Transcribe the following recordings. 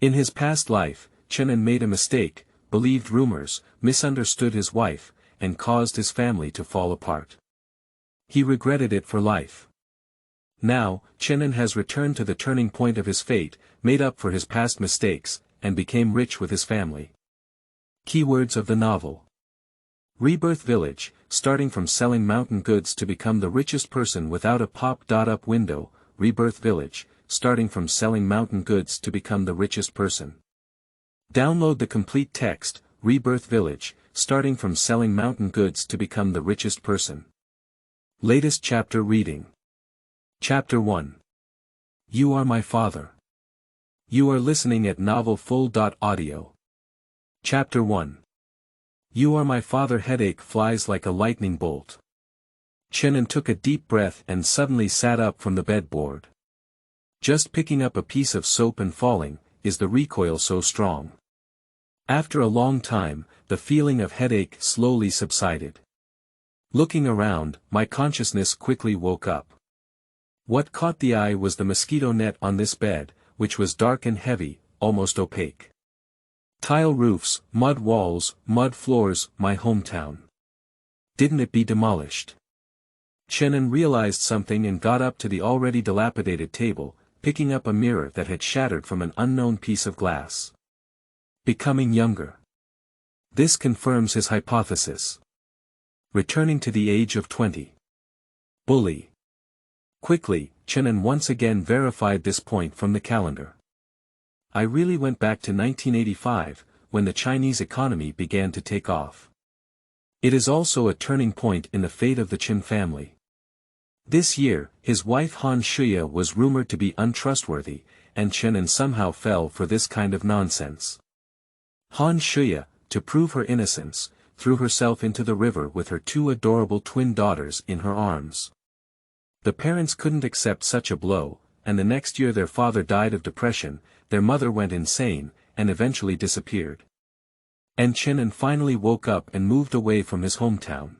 In his past life, Chen An made a mistake, believed rumors, misunderstood his wife, and caused his family to fall apart. He regretted it for life. Now, Chen An has returned to the turning point of his fate, made up for his past mistakes, and became rich with his family. Keywords of the novel. Rebirth Village, starting from selling mountain goods to become the richest person without a pop-up window. Rebirth Village, starting from selling mountain goods to become the richest person. Download the complete text, Rebirth Village, starting from selling mountain goods to become the richest person. Latest chapter reading. Chapter 1. You Are My Father. You are listening at novelfull.audio. Chapter 1. You Are My Father. Headache flies like a lightning bolt. Chen An took a deep breath and suddenly sat up from the bedboard. Just picking up a piece of soap and falling, is the recoil so strong? After a long time, the feeling of headache slowly subsided. Looking around, my consciousness quickly woke up. What caught the eye was the mosquito net on this bed, which was dark and heavy, almost opaque. Tile roofs, mud walls, mud floors, my hometown. Didn't it be demolished? Chen An realized something and got up to the already dilapidated table, picking up a mirror that had shattered from an unknown piece of glass. Becoming younger. This confirms his hypothesis. Returning to the age of 20. Bully. Quickly, Chen An once again verified this point from the calendar. I really went back to 1985, when the Chinese economy began to take off. It is also a turning point in the fate of the Chen family. This year, his wife Han Shuya was rumored to be untrustworthy, and Chen An somehow fell for this kind of nonsense. Han Shuya, to prove her innocence, threw herself into the river with her two adorable twin daughters in her arms. The parents couldn't accept such a blow, and the next year their father died of depression, their mother went insane, and eventually disappeared. And Chen An finally woke up and moved away from his hometown.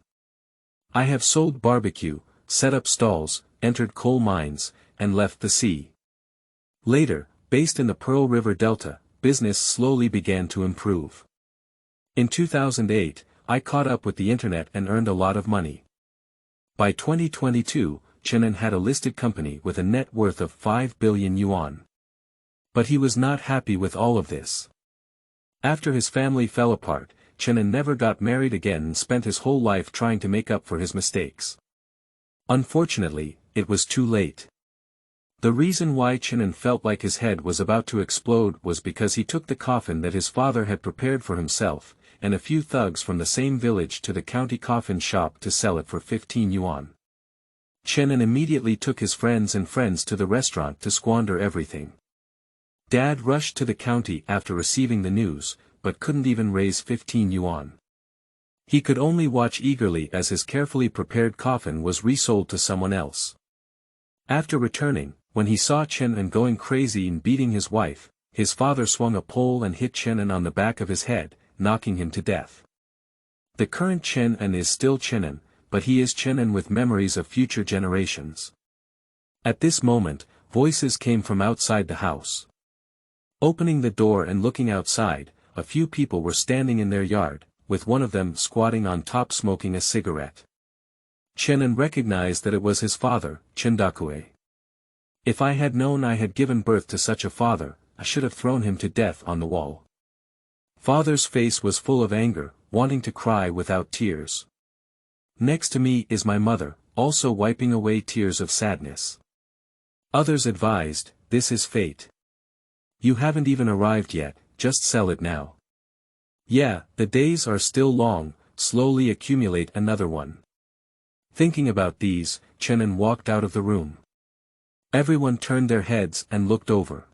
I have sold barbecue, set up stalls, entered coal mines, and left the sea. Later, based in the Pearl River Delta, business slowly began to improve. In 2008, I caught up with the internet and earned a lot of money. By 2022, Chen An had a listed company with a net worth of 5 billion yuan. But he was not happy with all of this. After his family fell apart, Chen An never got married again and spent his whole life trying to make up for his mistakes. Unfortunately, it was too late. The reason why Chen An felt like his head was about to explode was because he took the coffin that his father had prepared for himself, and a few thugs from the same village to the county coffin shop to sell it for 15 yuan. Chen An immediately took his friends to the restaurant to squander everything. Dad rushed to the county after receiving the news, but couldn't even raise 15 yuan. He could only watch eagerly as his carefully prepared coffin was resold to someone else. After returning, when he saw Chen An going crazy and beating his wife, his father swung a pole and hit Chen An on the back of his head, knocking him to death. The current Chen An is still Chen An, but he is Chen An with memories of future generations. At this moment, voices came from outside the house. Opening the door and looking outside, a few people were standing in their yard, with one of them squatting on top smoking a cigarette. Chen An recognized that it was his father, Chen Dakue. If I had known I had given birth to such a father, I should have thrown him to death on the wall. Father's face was full of anger, wanting to cry without tears. Next to me is my mother, also wiping away tears of sadness. Others advised, this is fate. You haven't even arrived yet, just sell it now. Yeah, the days are still long, slowly accumulate another one. Thinking about these, Chen An walked out of the room. Everyone turned their heads and looked over.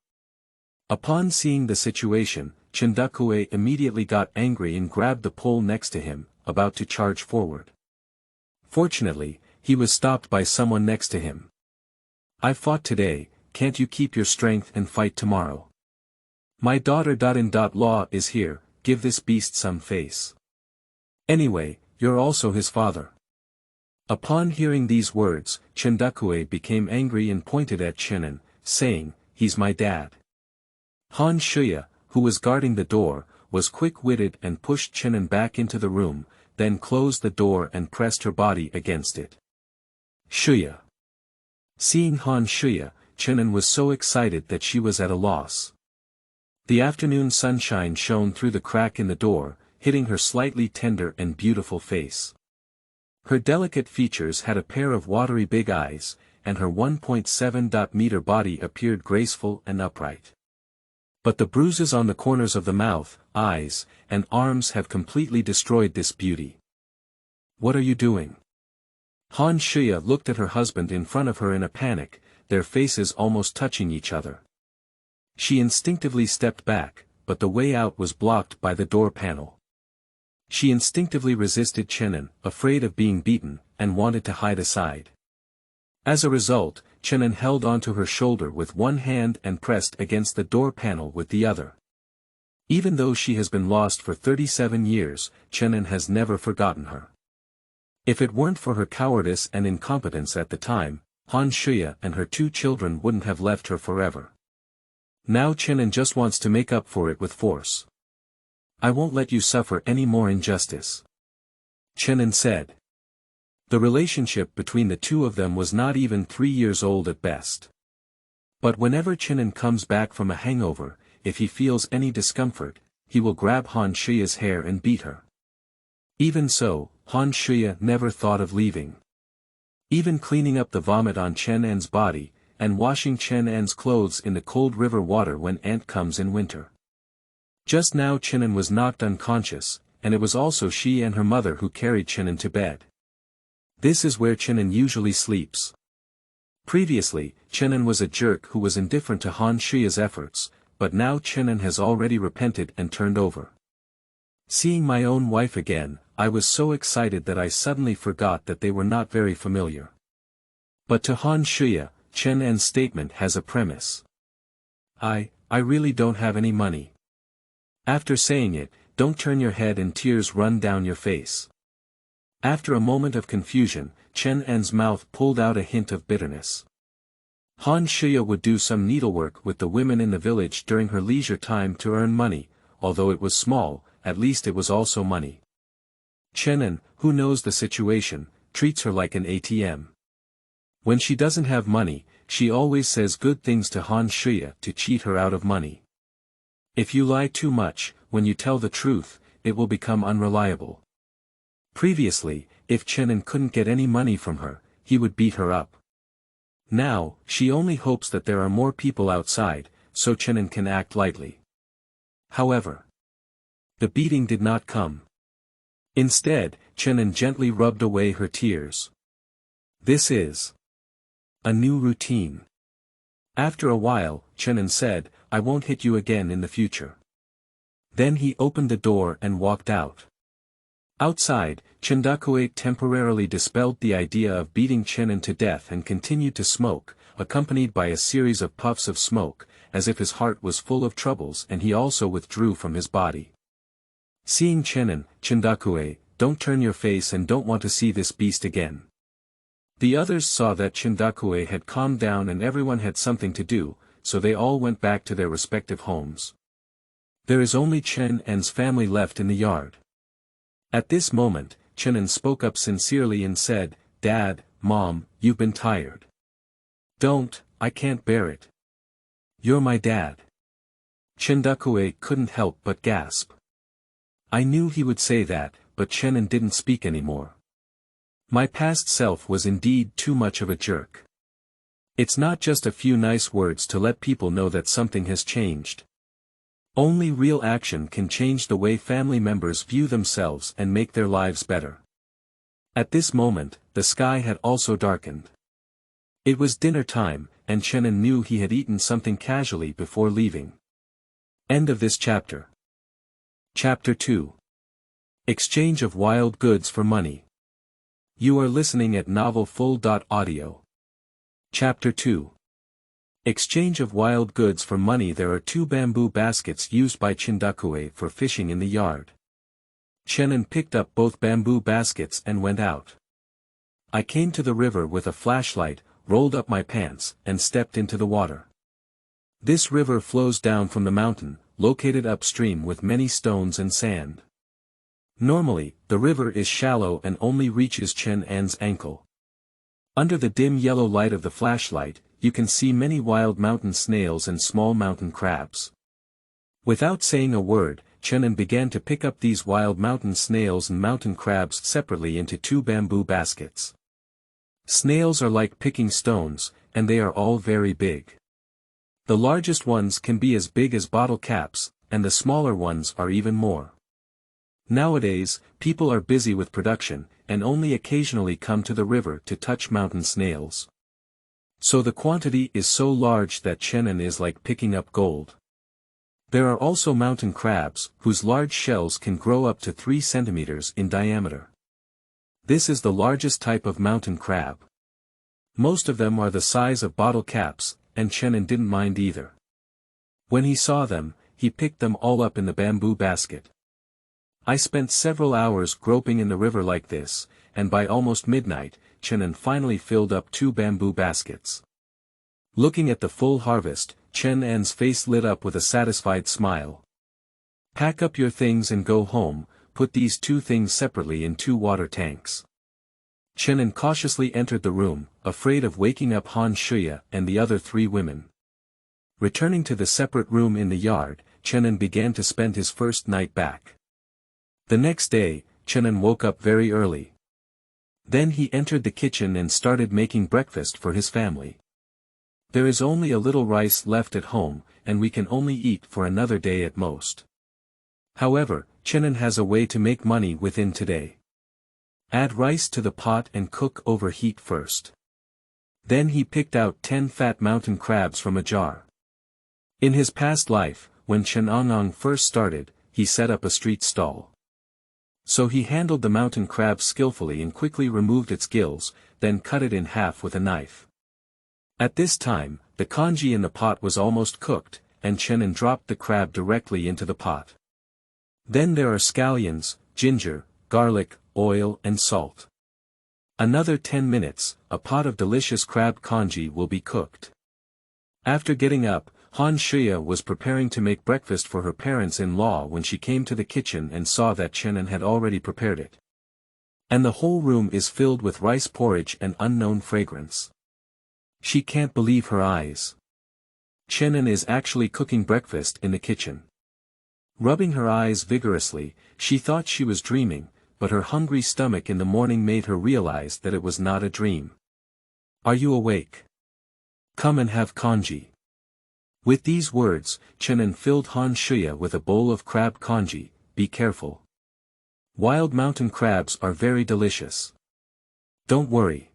Upon seeing the situation, Chen Dakue immediately got angry and grabbed the pole next to him, about to charge forward. Fortunately, he was stopped by someone next to him. I fought today, can't you keep your strength and fight tomorrow? My daughter-in-law is here, give this beast some face. Anyway, you're also his father. Upon hearing these words, Chen Dakue became angry and pointed at Chen An, saying, he's my dad. Han Shuya, who was guarding the door, was quick-witted and pushed Chen An back into the room, then closed the door and pressed her body against it. Shuya. Seeing Han Shuya, Chen An was so excited that she was at a loss. The afternoon sunshine shone through the crack in the door, hitting her slightly tender and beautiful face. Her delicate features had a pair of watery big eyes, and her 1.7-meter body appeared graceful and upright. But the bruises on the corners of the mouth, eyes, and arms have completely destroyed this beauty. What are you doing? Han Shuya looked at her husband in front of her in a panic, their faces almost touching each other. She instinctively stepped back, but the way out was blocked by the door panel. She instinctively resisted Chen An, afraid of being beaten, and wanted to hide aside. As a result, Chen An held onto her shoulder with one hand and pressed against the door panel with the other. Even though she has been lost for 37 years, Chen An has never forgotten her. If it weren't for her cowardice and incompetence at the time, Han Shuya and her 2 children wouldn't have left her forever. Now Chen An just wants to make up for it with force. I won't let you suffer any more injustice. Chen An said. The relationship between the two of them was not even 3 years old at best. But whenever Chen An comes back from a hangover, if he feels any discomfort, he will grab Han Shuya's hair and beat her. Even so, Han Shuya never thought of leaving. Even cleaning up the vomit on Chen An's body, and washing Chen An's clothes in the cold river water when aunt comes in winter. Just now Chen An was knocked unconscious, and it was also she and her mother who carried Chen An to bed. This is where Chen An usually sleeps. Previously, Chen An was a jerk who was indifferent to Han Shuya's efforts, but now Chen An has already repented and turned over. Seeing my own wife again, I was so excited that I suddenly forgot that they were not very familiar. But to Han Shuya, Chen An's statement has a premise. I really don't have any money. After saying it, don't turn your head and tears run down your face. After a moment of confusion, Chen An's mouth pulled out a hint of bitterness. Han Shuya would do some needlework with the women in the village during her leisure time to earn money, although it was small, at least it was also money. Chen An, who knows the situation, treats her like an ATM. When she doesn't have money, she always says good things to Han Shuya to cheat her out of money. If you lie too much, when you tell the truth, it will become unreliable. Previously, if Chen An couldn't get any money from her, he would beat her up. Now, she only hopes that there are more people outside, so Chen An can act lightly. However, the beating did not come. Instead, Chen An gently rubbed away her tears. This is a new routine. After a while, Chen An said, I won't hit you again in the future. Then he opened the door and walked out. Outside, Chendakue temporarily dispelled the idea of beating Chen An to death and continued to smoke, accompanied by a series of puffs of smoke, as if his heart was full of troubles, and he also withdrew from his body. Seeing Chen An, Chendakue, don't turn your face and don't want to see this beast again. The others saw that Chendakue had calmed down and everyone had something to do, so they all went back to their respective homes. There is only Chen An's family left in the yard. At this moment, Chen An spoke up sincerely and said, Dad, Mom, you've been tired. Don't, I can't bear it. You're my dad. Chendakue couldn't help but gasp. I knew he would say that, but Chen An didn't speak anymore. My past self was indeed too much of a jerk. It's not just a few nice words to let people know that something has changed. Only real action can change the way family members view themselves and make their lives better. At this moment, the sky had also darkened. It was dinner time, and Chen An knew he had eaten something casually before leaving. End of this chapter. Chapter 2. Exchange of wild goods for money. You are listening at novelfull.audio. Chapter 2. Exchange of wild goods for money. There are 2 bamboo baskets used by Chendakue for fishing in the yard. Chen An picked up both bamboo baskets and went out. I came to the river with a flashlight, rolled up my pants, and stepped into the water. This river flows down from the mountain, located upstream with many stones and sand. Normally, the river is shallow and only reaches Chen An's ankle. Under the dim yellow light of the flashlight, you can see many wild mountain snails and small mountain crabs. Without saying a word, Chen An began to pick up these wild mountain snails and mountain crabs separately into 2 bamboo baskets. Snails are like picking stones, and they are all very big. The largest ones can be as big as bottle caps, and the smaller ones are even more. Nowadays, people are busy with production, and only occasionally come to the river to touch mountain snails. So the quantity is so large that Chen An is like picking up gold. There are also mountain crabs, whose large shells can grow up to 3 centimeters in diameter. This is the largest type of mountain crab. Most of them are the size of bottle caps, and Chen An didn't mind either. When he saw them, he picked them all up in the bamboo basket. I spent several hours groping in the river like this, and by almost midnight, Chen An finally filled up 2 bamboo baskets. Looking at the full harvest, Chen An's face lit up with a satisfied smile. Pack up your things and go home, put these 2 things separately in 2 water tanks. Chen An cautiously entered the room, afraid of waking up Han Shuya and the other 3 women. Returning to the separate room in the yard, Chen An began to spend his first night back. The next day, Chen An woke up very early. Then he entered the kitchen and started making breakfast for his family. There is only a little rice left at home, and we can only eat for another day at most. However, Chen An has a way to make money within today. Add rice to the pot and cook over heat first. Then he picked out 10 fat mountain crabs from a jar. In his past life, when Chen An first started, he set up a street stall. So he handled the mountain crab skillfully and quickly removed its gills, then cut it in half with a knife. At this time, the congee in the pot was almost cooked, and Chen An dropped the crab directly into the pot. Then there are scallions, ginger, garlic, oil and salt. Another 10 minutes, a pot of delicious crab congee will be cooked. After getting up, Han Shuya was preparing to make breakfast for her parents-in-law when she came to the kitchen and saw that Chen An had already prepared it. And the whole room is filled with rice porridge and unknown fragrance. She can't believe her eyes. Chen An is actually cooking breakfast in the kitchen. Rubbing her eyes vigorously, she thought she was dreaming, but her hungry stomach in the morning made her realize that it was not a dream. Are you awake? Come and have congee. With these words, Chen An filled Han Shuya with a bowl of crab congee. Be careful. Wild mountain crabs are very delicious. Don't worry.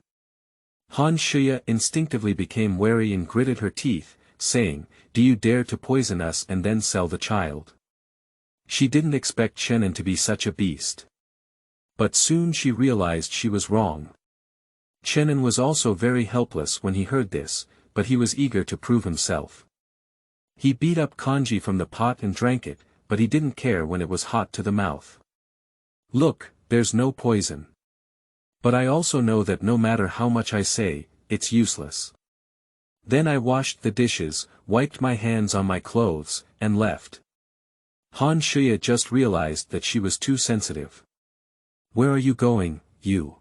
Han Shuya instinctively became wary and gritted her teeth, saying, Do you dare to poison us and then sell the child? She didn't expect Chen An to be such a beast. But soon she realized she was wrong. Chen An was also very helpless when he heard this, but he was eager to prove himself. He beat up congee from the pot and drank it, but he didn't care when it was hot to the mouth. Look, there's no poison. But I also know that no matter how much I say, it's useless. Then I washed the dishes, wiped my hands on my clothes, and left. Han Shuya just realized that she was too sensitive. Where are you going, you?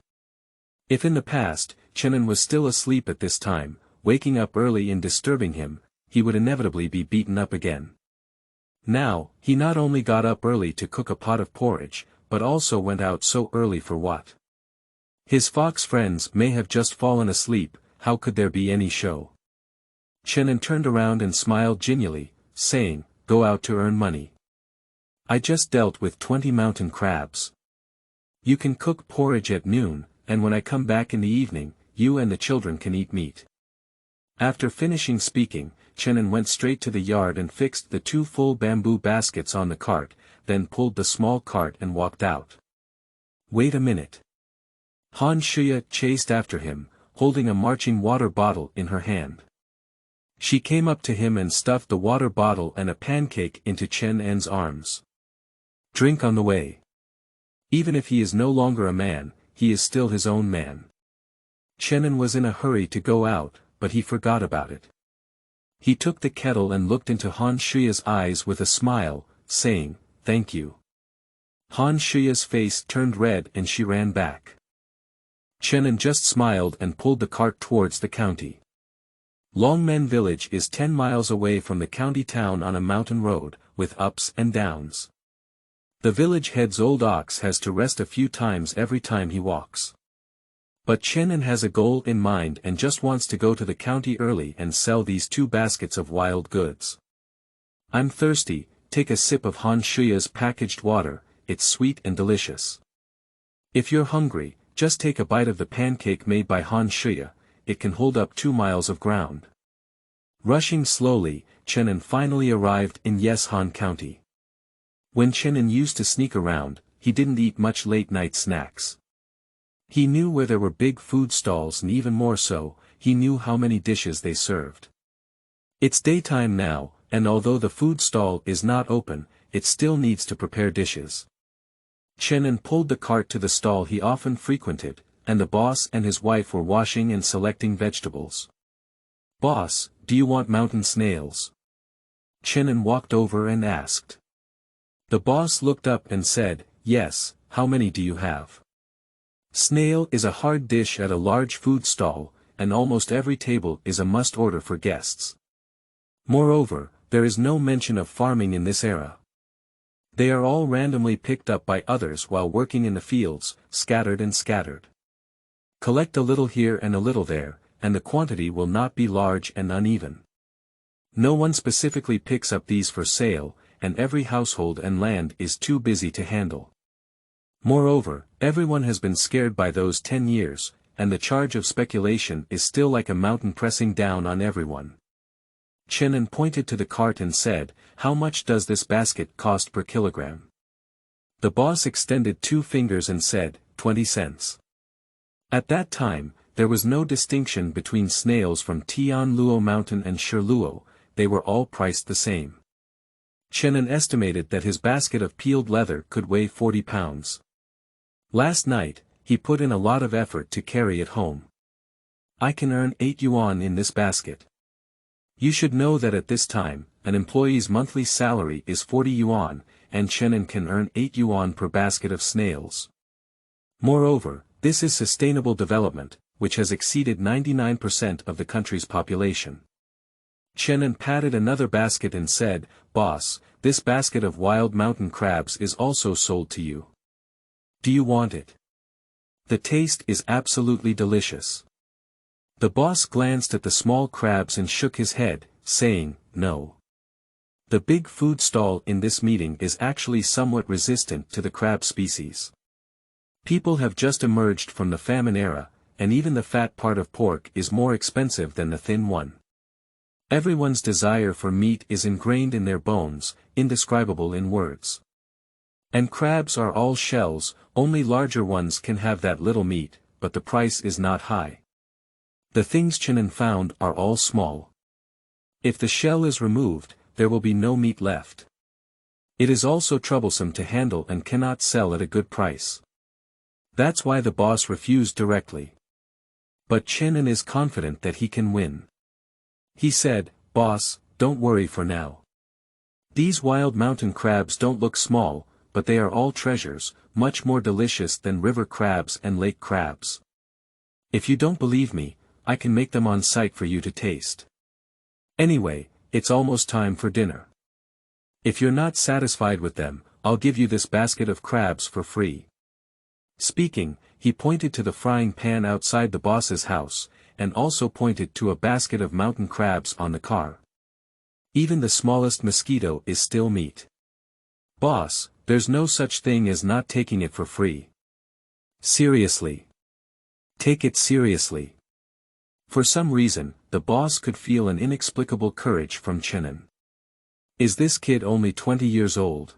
If in the past, Chen An was still asleep at this time, waking up early and disturbing him, he would inevitably be beaten up again. Now, he not only got up early to cook a pot of porridge, but also went out so early for what? His fox friends may have just fallen asleep, how could there be any show? Chen An turned around and smiled genially, saying, Go out to earn money. I just dealt with 20 mountain crabs. You can cook porridge at noon, and when I come back in the evening, you and the children can eat meat. After finishing speaking, Chen An went straight to the yard and fixed the 2 full bamboo baskets on the cart, then pulled the small cart and walked out. Wait a minute. Han Shuya chased after him, holding a marching water bottle in her hand. She came up to him and stuffed the water bottle and a pancake into Chen An's arms. Drink on the way. Even if he is no longer a man, he is still his own man. Chen An was in a hurry to go out, but he forgot about it. He took the kettle and looked into Han Shuya's eyes with a smile, saying, "Thank you." Han Shuya's face turned red and she ran back. Chen An just smiled and pulled the cart towards the county. Longmen village is 10 miles away from the county town on a mountain road, with ups and downs. The village head's old ox has to rest a few times every time he walks. But Chen An has a goal in mind and just wants to go to the county early and sell these 2 baskets of wild goods. "I'm thirsty," take a sip of Han Shuya's packaged water, it's sweet and delicious. "If you're hungry, just take a bite of the pancake made by Han Shuya, it can hold up 2 miles of ground." Rushing slowly, Chen An finally arrived in Yeshan County. When Chen An used to sneak around, he didn't eat much late-night snacks. He knew where there were big food stalls and even more so, he knew how many dishes they served. It's daytime now, and although the food stall is not open, it still needs to prepare dishes. Chen An pulled the cart to the stall he often frequented, and the boss and his wife were washing and selecting vegetables. "Boss, do you want mountain snails?" Chen An walked over and asked. The boss looked up and said, "Yes, how many do you have?" Snail is a hard dish at a large food stall, and almost every table is a must-order for guests. Moreover, there is no mention of farming in this era. They are all randomly picked up by others while working in the fields, scattered. Collect a little here and a little there, and the quantity will not be large and uneven. No one specifically picks up these for sale, and every household and land is too busy to handle. Moreover, everyone has been scared by those 10 years, and the charge of speculation is still like a mountain pressing down on everyone. Chen An pointed to the cart and said, "How much does this basket cost per kilogram?" The boss extended 2 fingers and said, 20 cents. At that time, there was no distinction between snails from Tianluo Mountain and Shirluo, they were all priced the same. Chen An estimated that his basket of peeled leather could weigh 40 pounds. Last night, he put in a lot of effort to carry it home. "I can earn 8 yuan in this basket." You should know that at this time, an employee's monthly salary is 40 yuan, and Chen An can earn 8 yuan per basket of snails. Moreover, this is sustainable development, which has exceeded 99% of the country's population. Chen An patted another basket and said, "Boss, this basket of wild mountain crabs is also sold to you. Do you want it? The taste is absolutely delicious." The boss glanced at the small crabs and shook his head, saying, "No. The big food stall in this meeting is actually somewhat resistant to the crab species. People have just emerged from the famine era, and even the fat part of pork is more expensive than the thin one. Everyone's desire for meat is ingrained in their bones, indescribable in words. And crabs are all shells, only larger ones can have that little meat, but the price is not high. The things Chen An found are all small. If the shell is removed, there will be no meat left. It is also troublesome to handle and cannot sell at a good price. That's why the boss refused directly. But Chen An is confident that he can win. He said, "Boss, don't worry for now. These wild mountain crabs don't look small, but they are all treasures, much more delicious than river crabs and lake crabs. If you don't believe me, I can make them on site for you to taste. Anyway, it's almost time for dinner. If you're not satisfied with them, I'll give you this basket of crabs for free." Speaking, he pointed to the frying pan outside the boss's house, and also pointed to a basket of mountain crabs on the car. Even the smallest mosquito is still meat. "Boss, there's no such thing as not taking it for free. Seriously. Take it seriously." For some reason, the boss could feel an inexplicable courage from Chen An. Is this kid only 20 years old?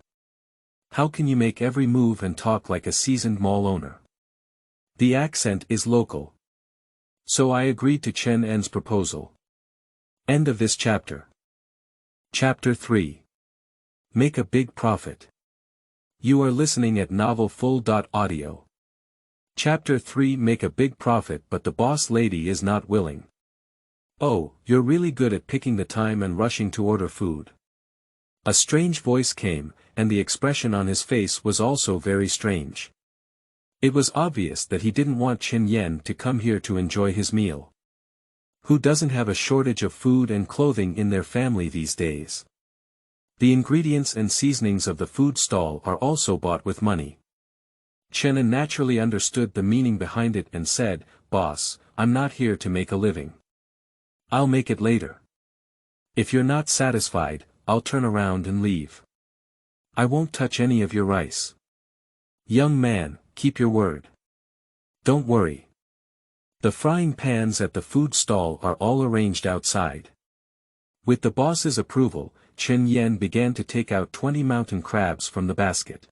How can you make every move and talk like a seasoned mall owner? The accent is local. So I agreed to Chen An's proposal. End of this chapter. Chapter 3. Make a big profit. You are listening at novelfull.audio. Chapter 3. Make a big profit, but the boss lady is not willing. Oh, you're really good at picking the time and rushing to order food. A strange voice came, and the expression on his face was also very strange. It was obvious that he didn't want Chen Yan to come here to enjoy his meal. Who doesn't have a shortage of food and clothing in their family these days? The ingredients and seasonings of the food stall are also bought with money. Chen An naturally understood the meaning behind it and said, "Boss, I'm not here to make a living. I'll make it later. If you're not satisfied, I'll turn around and leave. I won't touch any of your rice." "Young man, keep your word. Don't worry. The frying pans at the food stall are all arranged outside." With the boss's approval, Chen Yan began to take out 20 mountain crabs from the basket.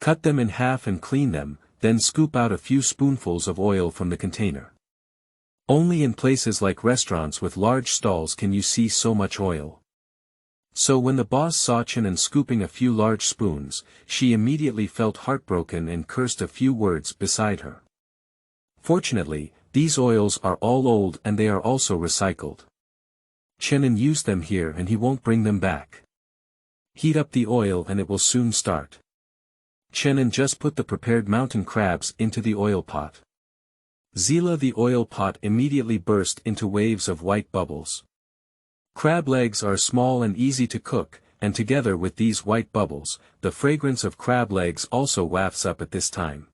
Cut them in half and clean them, then scoop out a few spoonfuls of oil from the container. Only in places like restaurants with large stalls can you see so much oil. So when the boss saw Chen An scooping a few large spoons, she immediately felt heartbroken and cursed a few words beside her. Fortunately, these oils are all old and they are also recycled. Chen An used them here and he won't bring them back. Heat up the oil and it will soon start. Chen An just put the prepared mountain crabs into the oil pot. Zila, the oil pot immediately burst into waves of white bubbles. Crab legs are small and easy to cook, and together with these white bubbles, the fragrance of crab legs also wafts up at this time.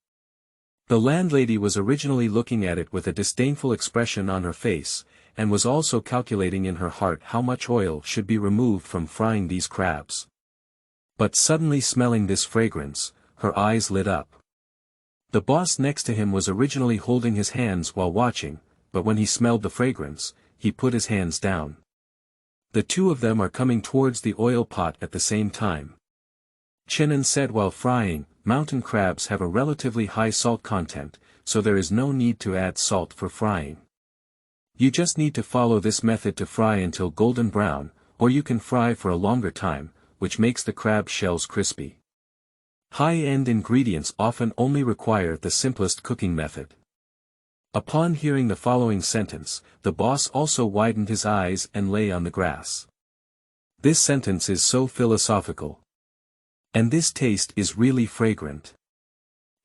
The landlady was originally looking at it with a disdainful expression on her face, and was also calculating in her heart how much oil should be removed from frying these crabs. But suddenly smelling this fragrance, her eyes lit up. The boss next to him was originally holding his hands while watching, but when he smelled the fragrance, he put his hands down. The two of them are coming towards the oil pot at the same time. Chen An said while frying, mountain crabs have a relatively high salt content, so there is no need to add salt for frying. You just need to follow this method to fry until golden brown, or you can fry for a longer time, which makes the crab shells crispy. High-end ingredients often only require the simplest cooking method. Upon hearing the following sentence, the boss also widened his eyes and lay on the grass. This sentence is so philosophical. And this taste is really fragrant.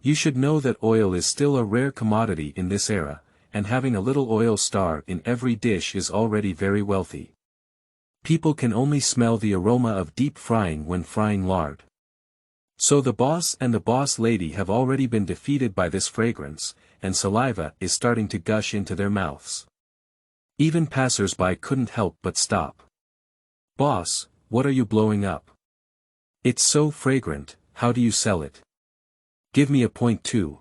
You should know that oil is still a rare commodity in this era, and having a little oil star in every dish is already very wealthy. People can only smell the aroma of deep frying when frying lard. So the boss and the boss lady have already been defeated by this fragrance, and saliva is starting to gush into their mouths. Even passers-by couldn't help but stop. "Boss, what are you blowing up? It's so fragrant, how do you sell it? Give me a point too."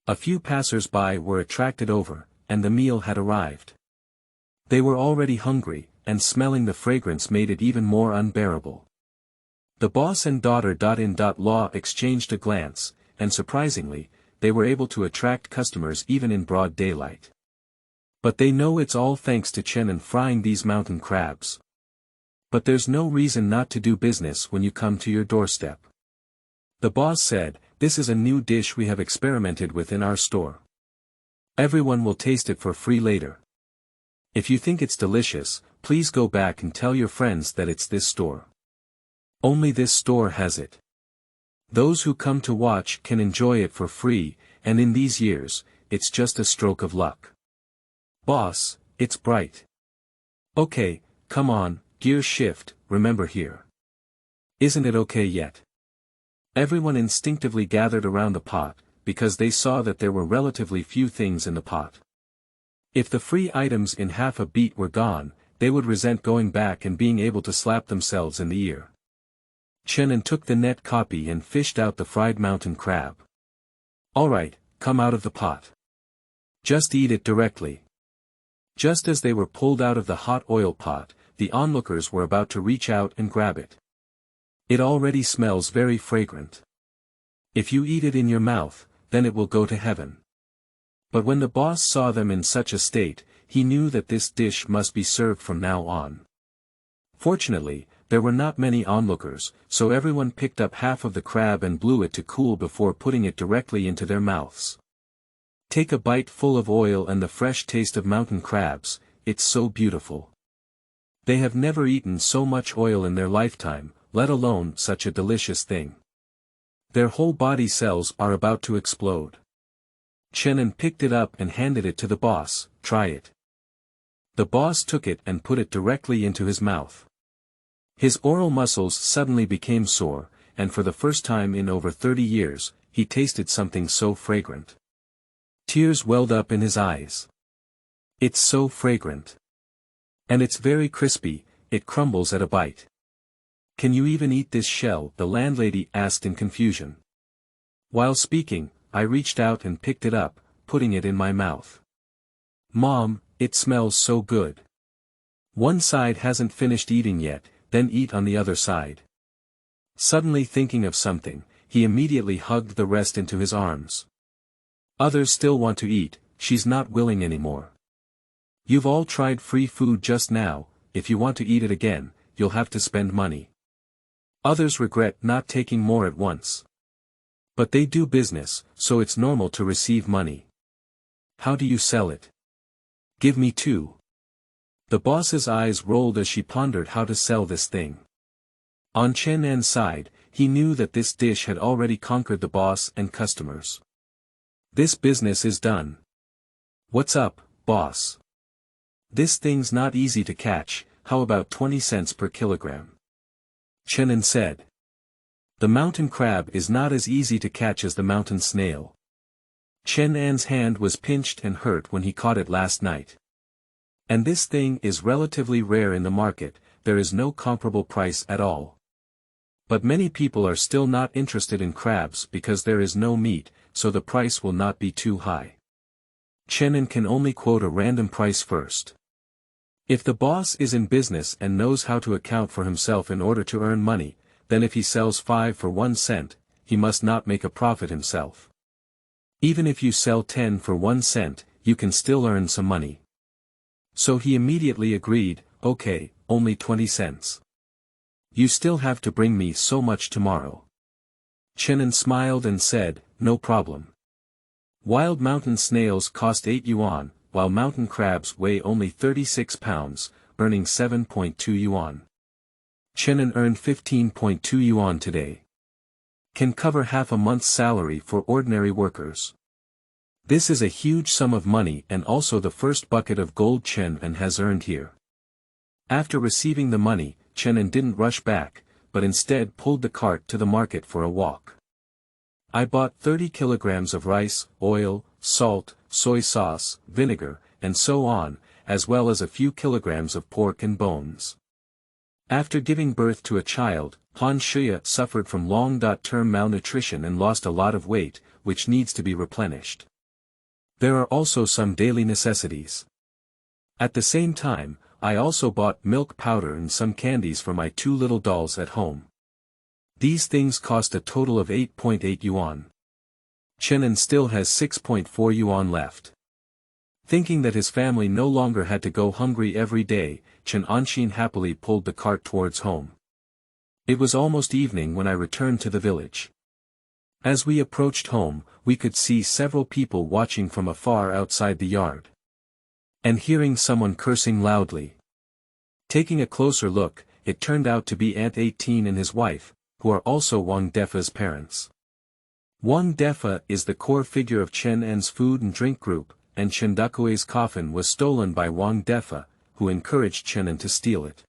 A few passers-by were attracted over, and the meal had arrived. They were already hungry, and smelling the fragrance made it even more unbearable. The boss and daughter-in-law exchanged a glance, and surprisingly, they were able to attract customers even in broad daylight. But they know it's all thanks to Chen An frying these mountain crabs. But there's no reason not to do business when you come to your doorstep. The boss said, "This is a new dish we have experimented with in our store. Everyone will taste it for free later. If you think it's delicious, please go back and tell your friends that it's this store. Only this store has it. Those who come to watch can enjoy it for free, and in these years, it's just a stroke of luck." "Boss, it's bright. Okay, come on, gear shift, remember here. Isn't it okay yet?" Everyone instinctively gathered around the pot, because they saw that there were relatively few things in the pot. If the free items in half a beat were gone, they would resent going back and being able to slap themselves in the ear. Chen An took the net copy and fished out the fried mountain crab. "Alright, come out of the pot. Just eat it directly." Just as they were pulled out of the hot oil pot, the onlookers were about to reach out and grab it. It already smells very fragrant. If you eat it in your mouth, then it will go to heaven. But when the boss saw them in such a state, he knew that this dish must be served from now on. Fortunately, there were not many onlookers, so everyone picked up half of the crab and blew it to cool before putting it directly into their mouths. Take a bite full of oil and the fresh taste of mountain crabs, it's so beautiful. They have never eaten so much oil in their lifetime, let alone such a delicious thing. Their whole body cells are about to explode. Chen An picked it up and handed it to the boss. Try it. The boss took it and put it directly into his mouth. His oral muscles suddenly became sore, and for the first time in over 30 years, he tasted something so fragrant. Tears welled up in his eyes. It's so fragrant. And it's very crispy, it crumbles at a bite. Can you even eat this shell? The landlady asked in confusion. While speaking, I reached out and picked it up, putting it in my mouth. Mom, it smells so good. One side hasn't finished eating yet, then eat on the other side. Suddenly thinking of something, he immediately hugged the rest into his arms. Others still want to eat, she's not willing anymore. You've all tried free food just now, if you want to eat it again, you'll have to spend money. Others regret not taking more at once. But they do business, so it's normal to receive money. How do you sell it? Give me 2. The boss's eyes rolled as she pondered how to sell this thing. On Chen An's side, he knew that this dish had already conquered the boss and customers. This business is done. What's up, boss? This thing's not easy to catch, how about 20 cents per kilogram? Chen An said. The mountain crab is not as easy to catch as the mountain snail. Chen An's hand was pinched and hurt when he caught it last night. And this thing is relatively rare in the market, there is no comparable price at all. But many people are still not interested in crabs because there is no meat, so the price will not be too high. Chen An can only quote a random price first. If the boss is in business and knows how to account for himself in order to earn money, then if he sells 5 for 1 cent, he must not make a profit himself. Even if you sell 10 for 1 cent, you can still earn some money. So he immediately agreed, okay, only 20 cents. You still have to bring me so much tomorrow. Chen An smiled and said, no problem. Wild mountain snails cost 8 yuan, while mountain crabs weigh only 36 pounds, earning 7.2 yuan. Chen An earned 15.2 yuan today. Can cover half a month's salary for ordinary workers. This is a huge sum of money and also the first bucket of gold Chen An has earned here. After receiving the money, Chen An didn't rush back, but instead pulled the cart to the market for a walk. I bought 30 kilograms of rice, oil, salt, soy sauce, vinegar, and so on, as well as a few kilograms of pork and bones. After giving birth to a child, Han Shuya suffered from long-term malnutrition and lost a lot of weight, which needs to be replenished. There are also some daily necessities. At the same time, I also bought milk powder and some candies for my 2 little dolls at home. These things cost a total of 8.8 yuan. Chen An still has 6.4 yuan left. Thinking that his family no longer had to go hungry every day, Chen An happily pulled the cart towards home. It was almost evening when I returned to the village. As we approached home, we could see several people watching from afar outside the yard. And hearing someone cursing loudly. Taking a closer look, it turned out to be Aunt 18 and his wife, who are also Wang Defa's parents. Wang Defa is the core figure of Chen An's food and drink group, and Chen Dukui's coffin was stolen by Wang Defa, who encouraged Chen An to steal it.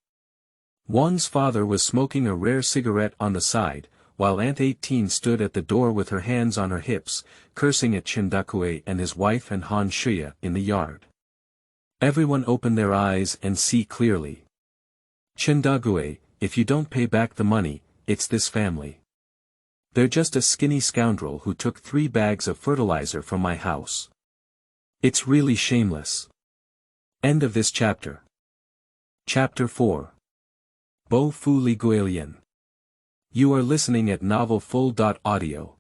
Wang's father was smoking a rare cigarette on the side, while Aunt 18 stood at the door with her hands on her hips, cursing at Chen Dukui and his wife and Han Shuya in the yard. Everyone opened their eyes and see clearly. Chen Dukui, if you don't pay back the money, it's this family. They're just a skinny scoundrel who took 3 bags of fertilizer from my house. It's really shameless. End of this chapter. Chapter 4. Bo Fu Li Guilian. You are listening at novelfull.audio.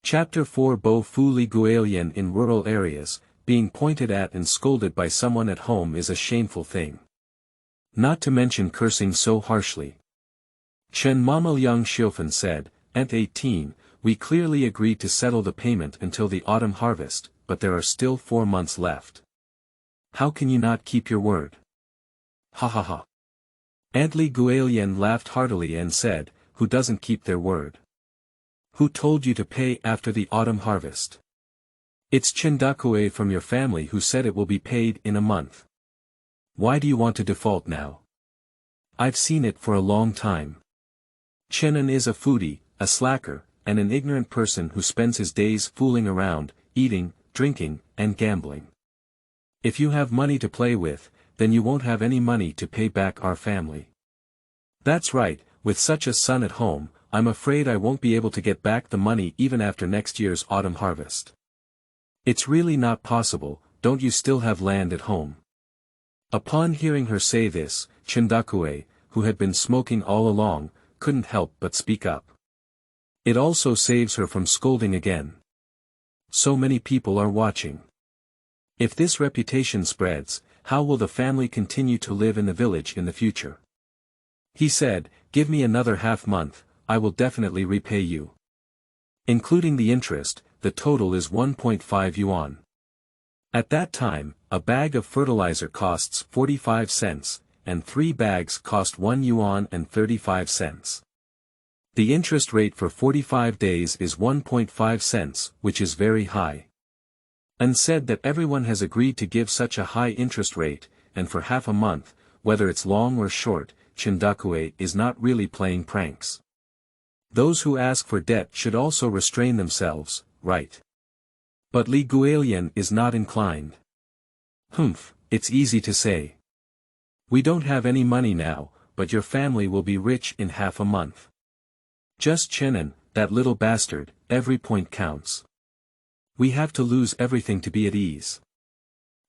Chapter 4. Bo Fu Li Guilian. In rural areas, being pointed at and scolded by someone at home is a shameful thing. Not to mention cursing so harshly. Chen Mama Liang Xiufen said, Aunt 18, we clearly agreed to settle the payment until the autumn harvest, but there are still 4 months left. how can you not keep your word? Ha ha ha. Aunt Li Guilian laughed heartily and said, who doesn't keep their word? Who told you to pay after the autumn harvest? It's Chen Dakue from your family who said it will be paid in a month. Why do you want to default now? I've seen it for a long time. Chen An is a foodie, a slacker, and an ignorant person who spends his days fooling around, eating, drinking, and gambling. If you have money to play with, then you won't have any money to pay back our family. That's right, with such a son at home, I'm afraid I won't be able to get back the money even after next year's autumn harvest. It's really not possible, don't you still have land at home? Upon hearing her say this, Chen Dakue, who had been smoking all along, couldn't help but speak up. It also saves her from scolding again. So many people are watching. If this reputation spreads, how will the family continue to live in the village in the future? He said, give me another half month, I will definitely repay you. Including the interest, the total is 1.5 yuan. At that time, a bag of fertilizer costs 45 cents, and 3 bags cost 1 yuan and 35 cents. The interest rate for 45 days is 1.5 cents, which is very high. And said that everyone has agreed to give such a high interest rate, and for half a month, whether it's long or short, Chen Dakue is not really playing pranks. Those who ask for debt should also restrain themselves, right? But Li Guilian is not inclined. Humph, it's easy to say. We don't have any money now, but your family will be rich in half a month. Just Chen An, that little bastard, every point counts. We have to lose everything to be at ease.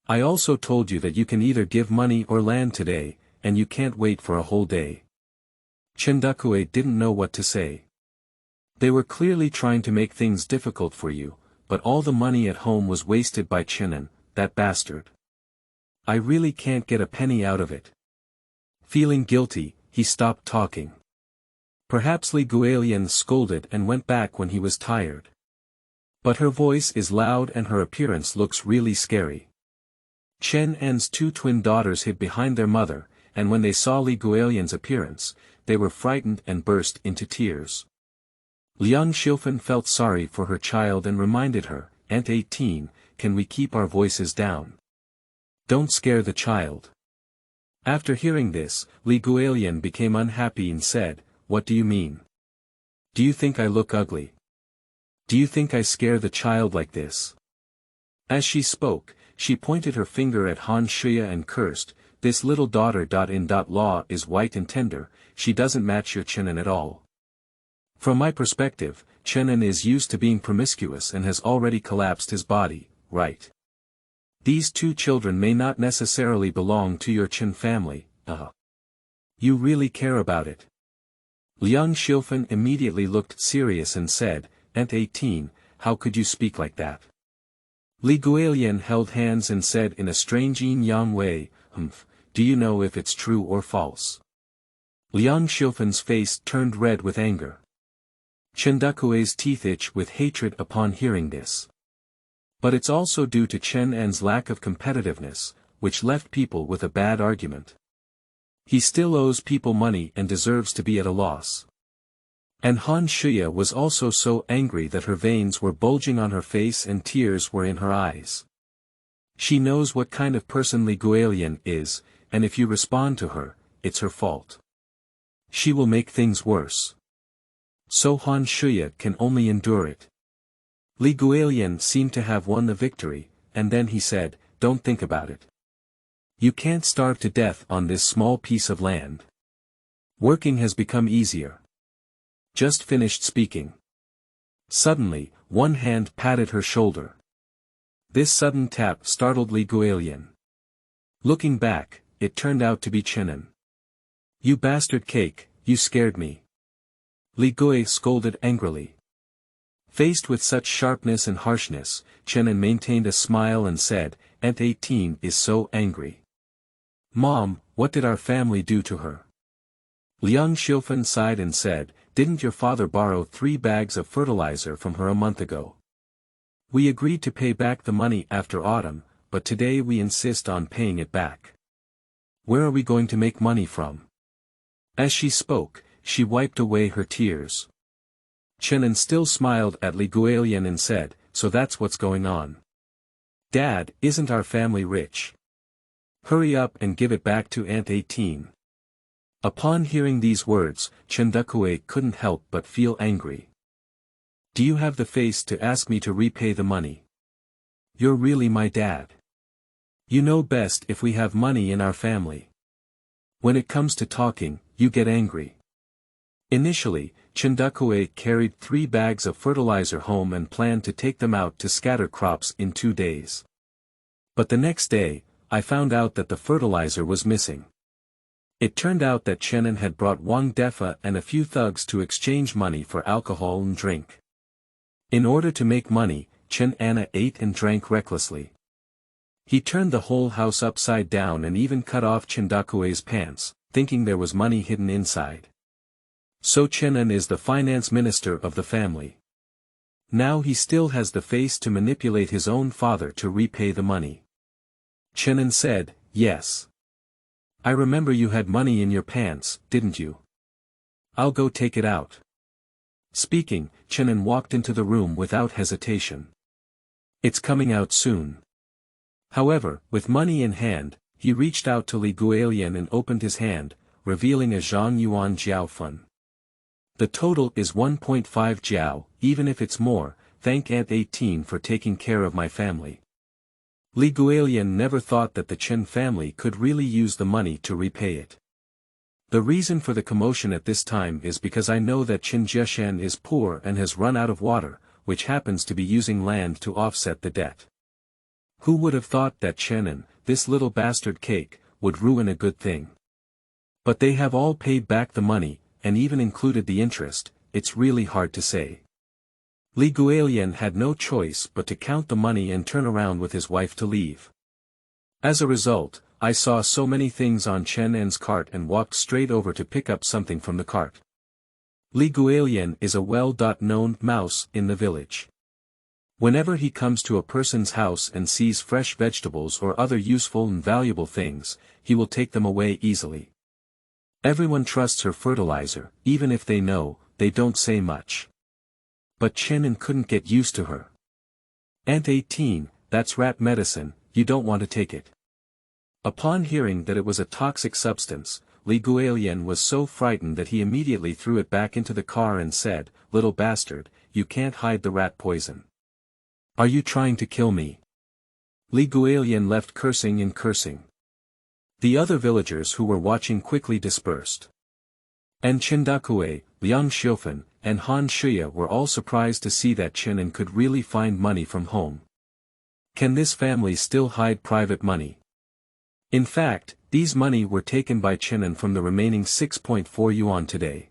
I also told you that you can either give money or land today, and you can't wait for a whole day. Chen Dakue didn't know what to say. They were clearly trying to make things difficult for you, but all the money at home was wasted by Chen An, that bastard. I really can't get a penny out of it. Feeling guilty, he stopped talking. Perhaps Li Guilian scolded and went back when he was tired. But her voice is loud and her appearance looks really scary. Chen An's 2 twin daughters hid behind their mother, and when they saw Li Guilian's appearance, they were frightened and burst into tears. Liang Xiufen felt sorry for her child and reminded her, Aunt 18, can we keep our voices down? Don't scare the child. After hearing this, Li Guilian became unhappy and said, what do you mean? Do you think I look ugly? Do you think I scare the child like this? As she spoke, she pointed her finger at Han Shuya and cursed, this little daughter. Law is white and tender, she doesn't match your Chen An at all. From my perspective, Chen An is used to being promiscuous and has already collapsed his body, right? These 2 children may not necessarily belong to your Chen family, You really care about it. Liang Xiufen immediately looked serious and said, Aunt 18, how could you speak like that? Li Guilian held hands and said in a strange yin-yang way, do you know if it's true or false? Liang Xiufen's face turned red with anger. Chen Dakue's teeth itch with hatred upon hearing this. But it's also due to Chen An's lack of competitiveness, which left people with a bad argument. He still owes people money and deserves to be at a loss. And Han Shuya was also so angry that her veins were bulging on her face and tears were in her eyes. She knows what kind of person Li Guilian is, and if you respond to her, it's her fault. She will make things worse. So Han Shuya can only endure it. Li Guilian seemed to have won the victory, and then he said, don't think about it. You can't starve to death on this small piece of land. Working has become easier. Just finished speaking. Suddenly, one hand patted her shoulder. This sudden tap startled Li Guilian. Looking back, it turned out to be Chen An. You bastard cake, you scared me. Li Gui scolded angrily. Faced with such sharpness and harshness, Chen An maintained a smile and said, Aunt 18 is so angry. Mom, what did our family do to her? Liang Xiufen sighed and said, didn't your father borrow 3 bags of fertilizer from her a month ago? We agreed to pay back the money after autumn, but today we insist on paying it back. Where are we going to make money from? As she spoke, she wiped away her tears. Chen An still smiled at Li Guolian and said, so that's what's going on. Dad, isn't our family rich? Hurry up and give it back to Aunt 18. Upon hearing these words, Chen Dukue couldn't help but feel angry. Do you have the face to ask me to repay the money? You're really my dad. You know best if we have money in our family. When it comes to talking, you get angry. Initially, Chen Dukue carried 3 bags of fertilizer home and planned to take them out to scatter crops in 2 days. But the next day, I found out that the fertilizer was missing. It turned out that Chen An had brought Wang Defa and a few thugs to exchange money for alcohol and drink. In order to make money, Chen An ate and drank recklessly. He turned the whole house upside down and even cut off Chen Dukue's pants, thinking there was money hidden inside. So Chen An is the finance minister of the family. Now he still has the face to manipulate his own father to repay the money. Chen An said, yes. I remember you had money in your pants, didn't you? I'll go take it out. Speaking, Chen An walked into the room without hesitation. It's coming out soon. However, with money in hand, he reached out to Li Guolian and opened his hand, revealing a Zhang Yuan Jiao Fun. The total is 1.5 jiao, even if it's more, thank Aunt 18 for taking care of my family. Li Guolian never thought that the Chen family could really use the money to repay it. The reason for the commotion at this time is because I know that Chen Jiashan is poor and has run out of water, which happens to be using land to offset the debt. Who would have thought that Chen An, this little bastard cake, would ruin a good thing? But they have all paid back the money, and even included the interest. It's really hard to say. Li Guolian had no choice but to count the money and turn around with his wife to leave. As a result, I saw so many things on Chen An's cart and walked straight over to pick up something from the cart. Li Guolian is a well-known mouse in the village. Whenever he comes to a person's house and sees fresh vegetables or other useful and valuable things, he will take them away easily. Everyone trusts her fertilizer, even if they know, they don't say much. But Chen An couldn't get used to her. Aunt 18, that's rat medicine, you don't want to take it. Upon hearing that it was a toxic substance, Li Guolian was so frightened that he immediately threw it back into the car and said, little bastard, you can't hide the rat poison. Are you trying to kill me? Li Guolian left cursing and cursing. The other villagers who were watching quickly dispersed. And Chen Dukue, Liang Xiufan, and Han Shuya were all surprised to see that Chen An could really find money from home. Can this family still hide private money? In fact, these money were taken by Chen An from the remaining 6.4 yuan today.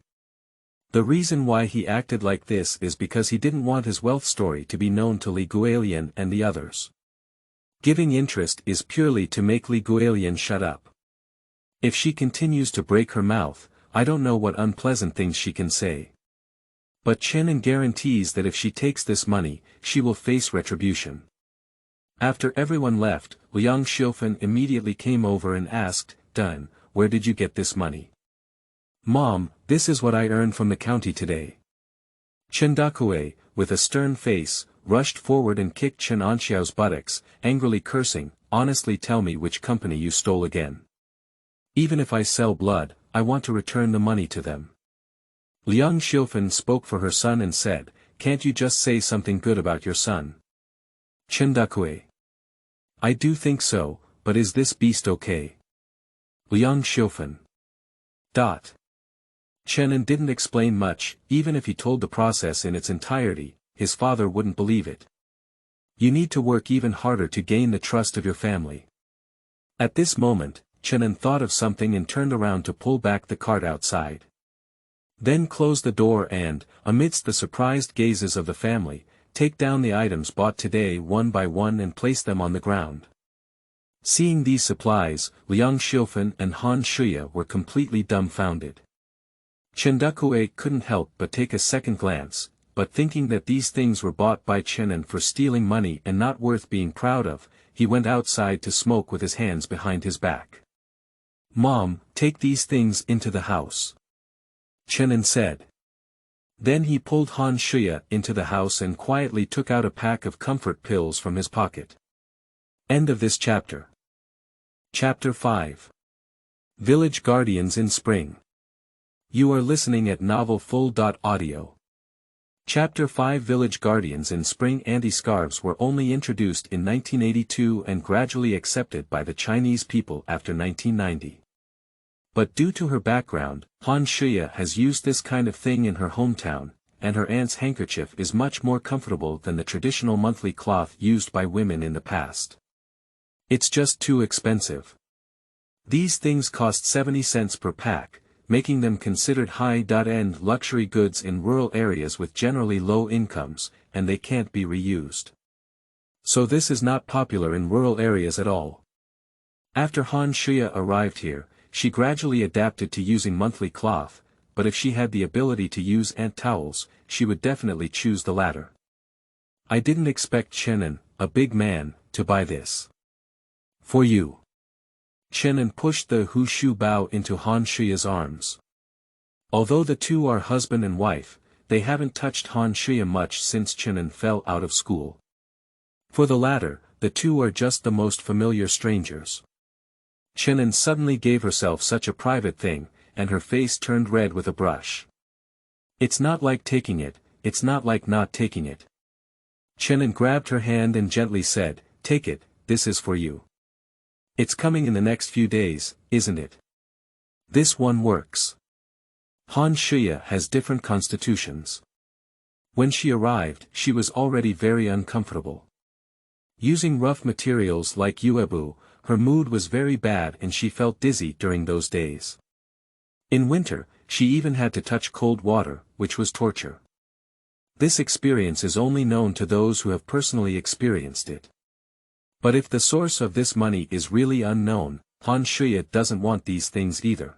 The reason why he acted like this is because he didn't want his wealth story to be known to Li Guolian and the others. Giving interest is purely to make Li Guolian shut up. If she continues to break her mouth, I don't know what unpleasant things she can say. But Chen An guarantees that if she takes this money, she will face retribution. After everyone left, Liang Xiufan immediately came over and asked, Dun, where did you get this money? Mom, this is what I earned from the county today. Chen Dukue, with a stern face, rushed forward and kicked Chen Anxiao's buttocks, angrily cursing, honestly tell me which company you stole again. Even if I sell blood, I want to return the money to them. Liang Xiufan spoke for her son and said, can't you just say something good about your son? Chen Dukue. I do think so, but is this beast okay? Liang Xiufan. Chen An didn't explain much, even if he told the process in its entirety, his father wouldn't believe it. You need to work even harder to gain the trust of your family. At this moment, Chen An thought of something and turned around to pull back the cart outside. Then close the door and, amidst the surprised gazes of the family, take down the items bought today one by one and place them on the ground. Seeing these supplies, Liang Xiufan and Han Shuya were completely dumbfounded. Chen Dukue couldn't help but take a second glance, but thinking that these things were bought by Chen An for stealing money and not worth being proud of, he went outside to smoke with his hands behind his back. "Mom, take these things into the house," Chen An said. Then he pulled Han Shuya into the house and quietly took out a pack of comfort pills from his pocket. End of this chapter. Chapter 5. Village Guardians in Spring. You are listening at novelfull.audio. Chapter 5. Village Guardians in Spring. Anti-scarves were only introduced in 1982 and gradually accepted by the Chinese people after 1990. But due to her background, Han Shuya has used this kind of thing in her hometown, and her aunt's handkerchief is much more comfortable than the traditional monthly cloth used by women in the past. It's just too expensive. These things cost 70 cents per pack, making them considered high-end luxury goods in rural areas with generally low incomes, and they can't be reused. So this is not popular in rural areas at all. After Han Shuya arrived here, she gradually adapted to using monthly cloth, but if she had the ability to use ant towels, she would definitely choose the latter. I didn't expect Chen An, a big man, to buy this. For you. Chen An pushed the Hu Shu Bao into Han Shuya's arms. Although the two are husband and wife, they haven't touched Han Shuya much since Chen An fell out of school. For the latter, the two are just the most familiar strangers. Chen An suddenly gave herself such a private thing, and her face turned red with a brush. It's not like taking it, it's not like not taking it. Chen An grabbed her hand and gently said, "Take it, this is for you. It's coming in the next few days, isn't it? This one works." Han Shuya has different constitutions. When she arrived, she was already very uncomfortable. Using rough materials like yuebu, her mood was very bad and she felt dizzy during those days. In winter, she even had to touch cold water, which was torture. This experience is only known to those who have personally experienced it. But if the source of this money is really unknown, Han Shuya doesn't want these things either.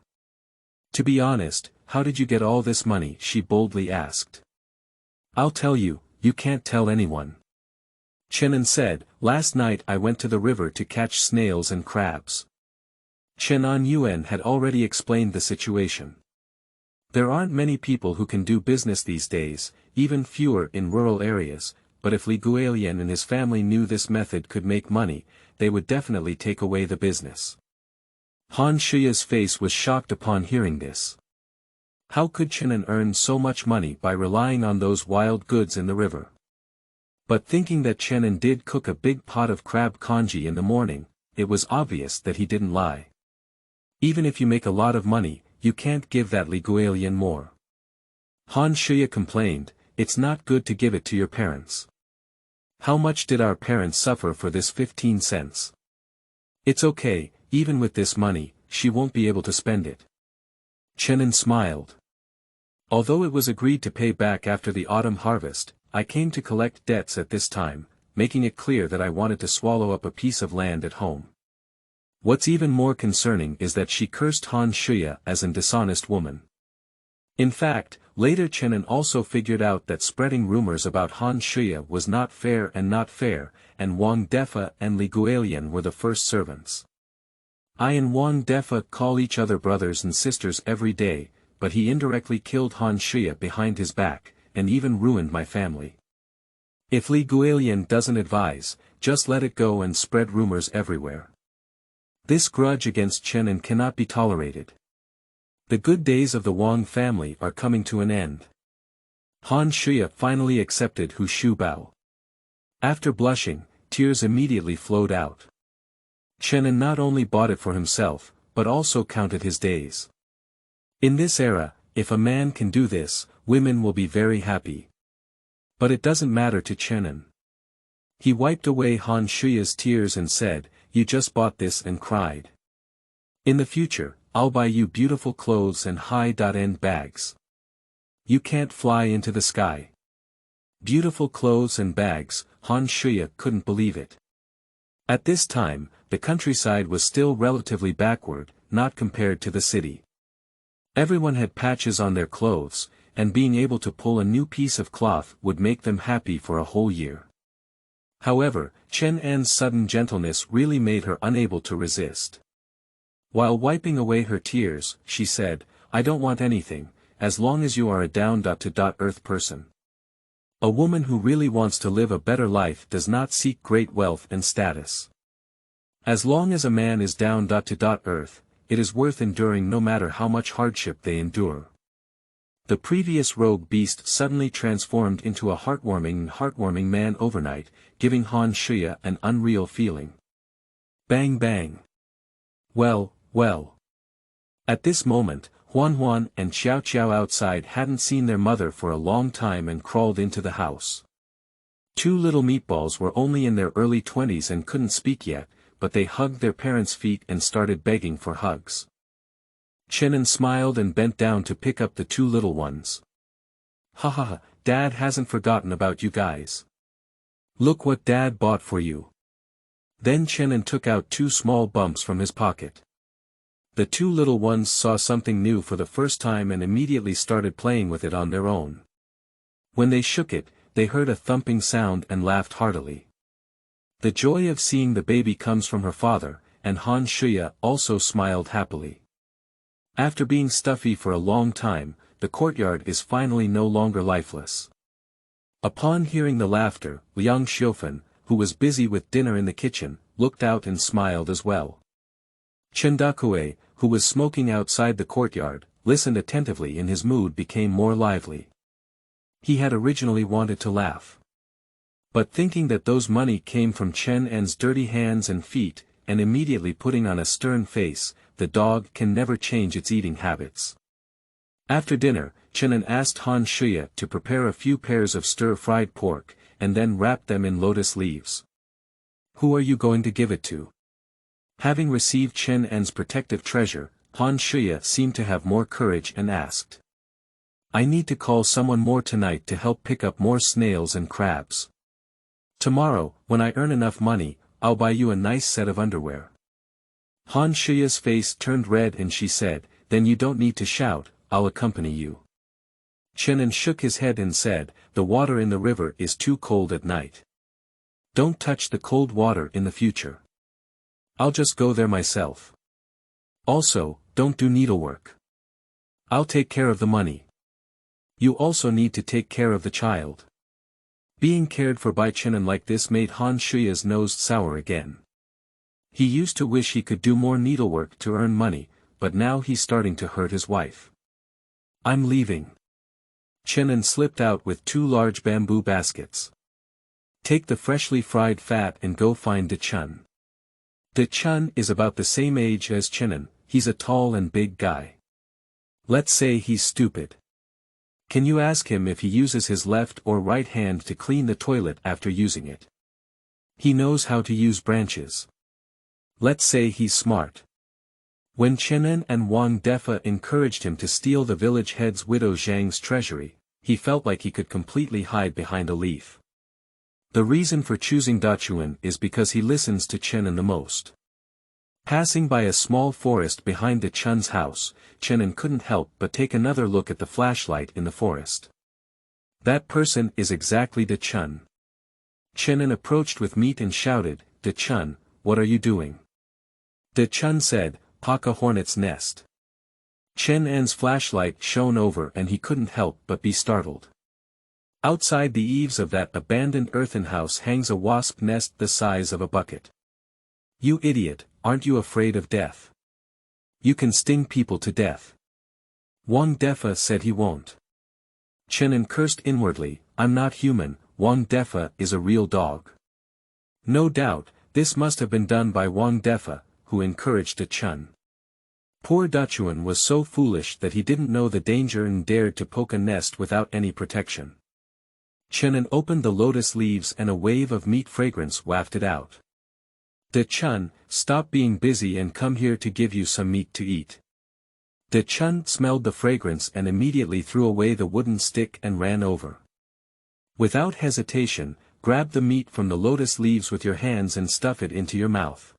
"To be honest, how did you get all this money?" she boldly asked. "I'll tell you, you can't tell anyone." Chen An said, "Last night I went to the river to catch snails and crabs." Chen An Yuan had already explained the situation. There aren't many people who can do business these days, even fewer in rural areas, but if Li Guolian and his family knew this method could make money, they would definitely take away the business. Han Shuya's face was shocked upon hearing this. How could Chen An earn so much money by relying on those wild goods in the river? But thinking that Chen An did cook a big pot of crab congee in the morning, it was obvious that he didn't lie. Even if you make a lot of money, you can't give that Li Guolian more. Han Shuya complained, "It's not good to give it to your parents. How much did our parents suffer for this 15 cents? It's okay, even with this money, she won't be able to spend it." Chen An smiled. "Although it was agreed to pay back after the autumn harvest, I came to collect debts at this time, making it clear that I wanted to swallow up a piece of land at home." What's even more concerning is that she cursed Han Shuya as an dishonest woman. In fact, later Chen An also figured out that spreading rumors about Han Shuya was not fair, and Wang Defa and Li Guolian were the first servants. I and Wang Defa call each other brothers and sisters every day, but he indirectly killed Han Shuya behind his back, and even ruined my family. If Li Guolian doesn't advise, just let it go and spread rumors everywhere. This grudge against Chen An cannot be tolerated. The good days of the Wang family are coming to an end. Han Shuya finally accepted Hu Shu Bao. After blushing, tears immediately flowed out. Chen An not only bought it for himself, but also counted his days. In this era, if a man can do this, women will be very happy. But it doesn't matter to Chen An. He wiped away Han Shuya's tears and said, "You just bought this," and cried. "In the future, I'll buy you beautiful clothes and high-end bags. You can't fly into the sky." Beautiful clothes and bags, Han Shuya couldn't believe it. At this time, the countryside was still relatively backward, not compared to the city. Everyone had patches on their clothes, and being able to pull a new piece of cloth would make them happy for a whole year. However, Chen An's sudden gentleness really made her unable to resist. While wiping away her tears, she said, "I don't want anything, as long as you are a down-to-earth person. A woman who really wants to live a better life does not seek great wealth and status. As long as a man is down-to-earth, it is worth enduring no matter how much hardship they endure." The previous rogue beast suddenly transformed into a heartwarming man overnight, giving Han Shuya an unreal feeling. Bang bang. Well, well. At this moment, Huan and Xiao Qiao outside hadn't seen their mother for a long time and crawled into the house. Two little meatballs were only in their early 20s and couldn't speak yet, but they hugged their parents' feet and started begging for hugs. Chen An smiled and bent down to pick up the two little ones. "Ha ha ha, Dad hasn't forgotten about you guys. Look what Dad bought for you." Then Chen An took out two small bumps from his pocket. The two little ones saw something new for the first time and immediately started playing with it on their own. When they shook it, they heard a thumping sound and laughed heartily. The joy of seeing the baby comes from her father, and Han Shuya also smiled happily. After being stuffy for a long time, the courtyard is finally no longer lifeless. Upon hearing the laughter, Liang Xiufen, who was busy with dinner in the kitchen, looked out and smiled as well. Chen Dakue, who was smoking outside the courtyard, listened attentively and his mood became more lively. He had originally wanted to laugh. But thinking that those money came from Chen An's dirty hands and feet, and immediately putting on a stern face, the dog can never change its eating habits. After dinner, Chen An asked Han Shuya to prepare a few pairs of stir-fried pork, and then wrap them in lotus leaves. "Who are you going to give it to?" Having received Chen An's protective treasure, Han Shuya seemed to have more courage and asked. "I need to call someone more tonight to help pick up more snails and crabs. Tomorrow, when I earn enough money, I'll buy you a nice set of underwear." Han Shuya's face turned red and she said, "Then you don't need to shout, I'll accompany you." Chen An shook his head and said, "The water in the river is too cold at night. Don't touch the cold water in the future. I'll just go there myself. Also, don't do needlework. I'll take care of the money. You also need to take care of the child." Being cared for by Chen An like this made Han Shuya's nose sour again. He used to wish he could do more needlework to earn money, but now he's starting to hurt his wife. "I'm leaving." Chen An slipped out with two large bamboo baskets. "Take the freshly fried fat and go find De Chun. De Chun is about the same age as Chen An, he's a tall and big guy. Let's say he's stupid. Can you ask him if he uses his left or right hand to clean the toilet after using it? He knows how to use branches. Let's say he's smart." When Chen An and Wang Defa encouraged him to steal the village head's widow Zhang's treasury, he felt like he could completely hide behind a leaf. The reason for choosing Dachuan is because he listens to Chen An the most. Passing by a small forest behind the Chun's house, Chen An couldn't help but take another look at the flashlight in the forest. That person is exactly De Chun. Chen An approached with meat and shouted, "De Chun, what are you doing?" De Chun said, "Pack a hornet's nest." Chen An's flashlight shone over and he couldn't help but be startled. Outside the eaves of that abandoned earthen house hangs a wasp nest the size of a bucket. "You idiot, aren't you afraid of death? You can sting people to death." Wang Defa said he won't. Chen An cursed inwardly, "I'm not human, Wang Defa is a real dog." No doubt, this must have been done by Wang Defa, who encouraged De Chun. Poor Dachuan was so foolish that he didn't know the danger and dared to poke a nest without any protection. Chen An opened the lotus leaves and a wave of meat fragrance wafted out. "De Chun, stop being busy and come here to give you some meat to eat." De Chun smelled the fragrance and immediately threw away the wooden stick and ran over. Without hesitation, grab the meat from the lotus leaves with your hands and stuff it into your mouth.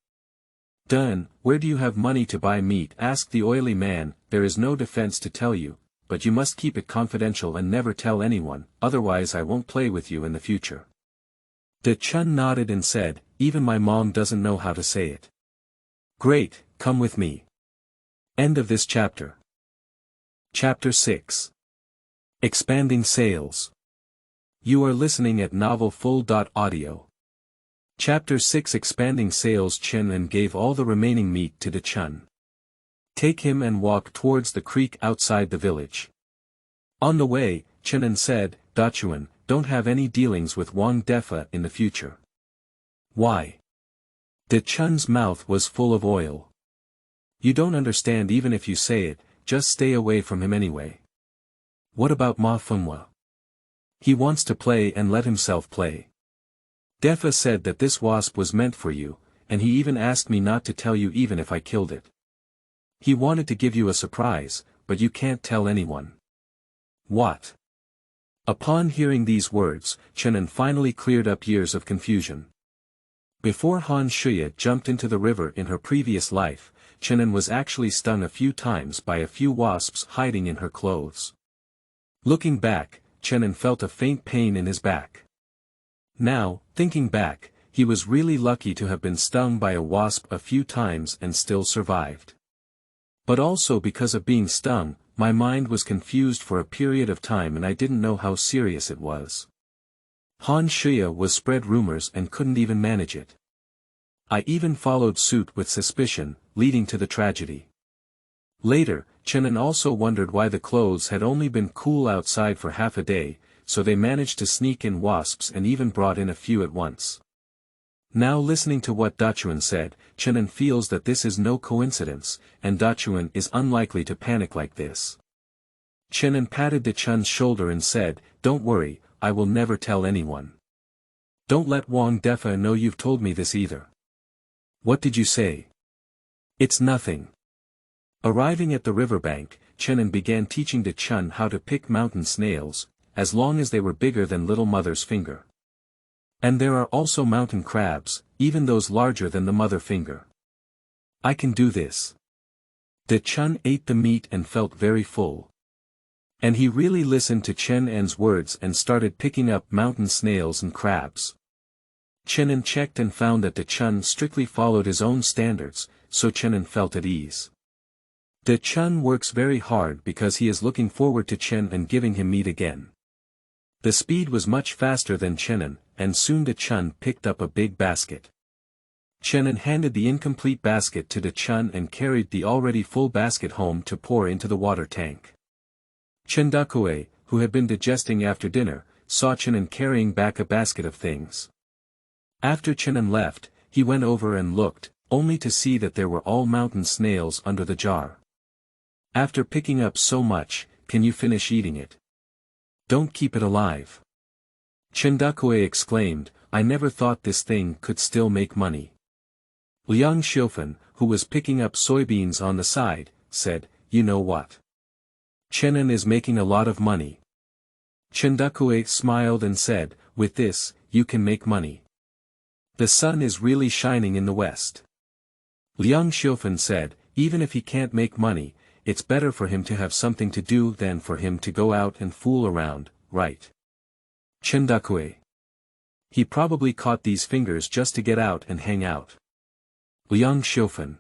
"Done, where do you have money to buy meat?" asked the oily man. "There is no defense to tell you, but you must keep it confidential and never tell anyone, otherwise I won't play with you in the future." The Chen nodded and said, even my mom doesn't know how to say it. Great, come with me. End of this chapter. Chapter 6. Expanding Sales. You are listening at novelfull.audio. Chapter 6. Expanding Sales. Chen An gave all the remaining meat to the Chen. Take him and walk towards the creek outside the village. On the way, Chen An said, Dachuan, don't have any dealings with Wang Defa in the future. Why? The Chen's mouth was full of oil. You don't understand even if you say it, just stay away from him anyway. What about Ma Fengwa? He wants to play and let himself play. Defa said that this wasp was meant for you, and he even asked me not to tell you even if I killed it. He wanted to give you a surprise, but you can't tell anyone. What? Upon hearing these words, Chen An finally cleared up years of confusion. Before Han Shuya jumped into the river in her previous life, Chen An was actually stung a few times by a few wasps hiding in her clothes. Looking back, Chen An felt a faint pain in his back. Now, thinking back, he was really lucky to have been stung by a wasp a few times and still survived. But also because of being stung, my mind was confused for a period of time and I didn't know how serious it was. Han Shuya was spread rumors and couldn't even manage it. I even followed suit with suspicion, leading to the tragedy. Later, Chen An also wondered why the clothes had only been cool outside for half a day, so they managed to sneak in wasps and even brought in a few at once. Now listening to what Dachuan said, Chen An feels that this is no coincidence, and Dachuan is unlikely to panic like this. Chen An patted the Chen's shoulder and said, don't worry, I will never tell anyone. Don't let Wang Defa know you've told me this either. What did you say? It's nothing. Arriving at the riverbank, Chen An began teaching the Chen how to pick mountain snails, as long as they were bigger than little mother's finger. And there are also mountain crabs, even those larger than the mother finger. I can do this. The Chen ate the meat and felt very full. And he really listened to Chen An's words and started picking up mountain snails and crabs. Chen An checked and found that the Chen strictly followed his own standards, so Chen An felt at ease. The Chen works very hard because he is looking forward to Chen An giving him meat again. The speed was much faster than Chen An, and soon the Chen picked up a big basket. Chen An handed the incomplete basket to the Chen and carried the already full basket home to pour into the water tank. Chen Dakue, who had been digesting after dinner, saw Chen An carrying back a basket of things. After Chen An left, he went over and looked, only to see that there were all mountain snails under the jar. After picking up so much, can you finish eating it? Don't keep it alive. Chen Dakue exclaimed, I never thought this thing could still make money. Liang Xiufen, who was picking up soybeans on the side, said, you know what? Chen An is making a lot of money. Chen Dakue smiled and said, with this, you can make money. The sun is really shining in the west. Liang Xiufen said, even if he can't make money, it's better for him to have something to do than for him to go out and fool around, right? Chen Dakue. He probably caught these fingers just to get out and hang out. Liang Xiufen.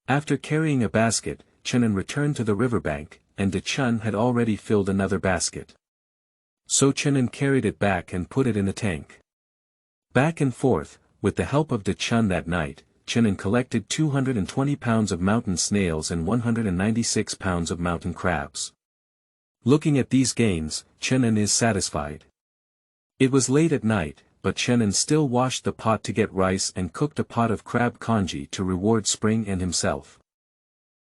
After carrying a basket, Chen An returned to the riverbank, and the Chen had already filled another basket. So Chen An carried it back and put it in the tank. Back and forth, with the help of the Chen that night, Chen An collected 220 pounds of mountain snails and 196 pounds of mountain crabs. Looking at these gains, Chen An is satisfied. It was late at night, but Chen An still washed the pot to get rice and cooked a pot of crab congee to reward Spring and himself.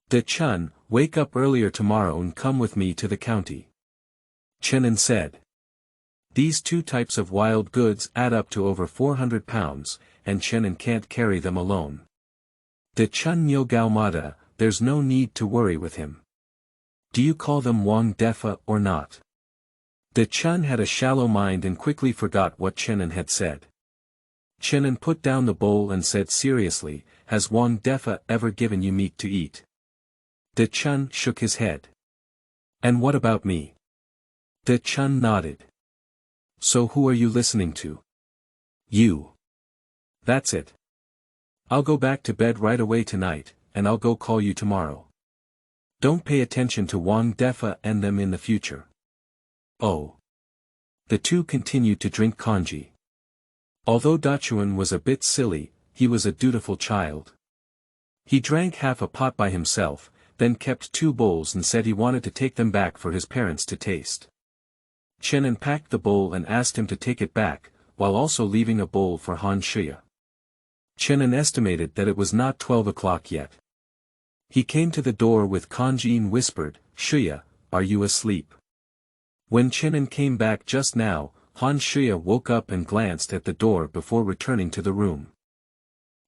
The Chen, wake up earlier tomorrow and come with me to the county. Chen An said. These two types of wild goods add up to over 400 pounds, and Chen An can't carry them alone. The Chen Nyo Gaomada, there's no need to worry with him. Do you call them Wang Defa or not? The Chen had a shallow mind and quickly forgot what Chen An had said. Chen An put down the bowl and said seriously, has Wang Defa ever given you meat to eat? The Chen shook his head. And what about me? The Chen nodded. So who are you listening to? You. That's it. I'll go back to bed right away tonight, and I'll go call you tomorrow. Don't pay attention to Wang Defa and them in the future. Oh. The two continued to drink congee. Although Dachuan was a bit silly, he was a dutiful child. He drank half a pot by himself, then kept 2 bowls and said he wanted to take them back for his parents to taste. Chen An packed the bowl and asked him to take it back, while also leaving a bowl for Han Shuya. Chen An estimated that it was not 12 o'clock yet. He came to the door with congee and whispered, "Shuya, are you asleep?" When Chen An came back just now, Han Shuya woke up and glanced at the door before returning to the room.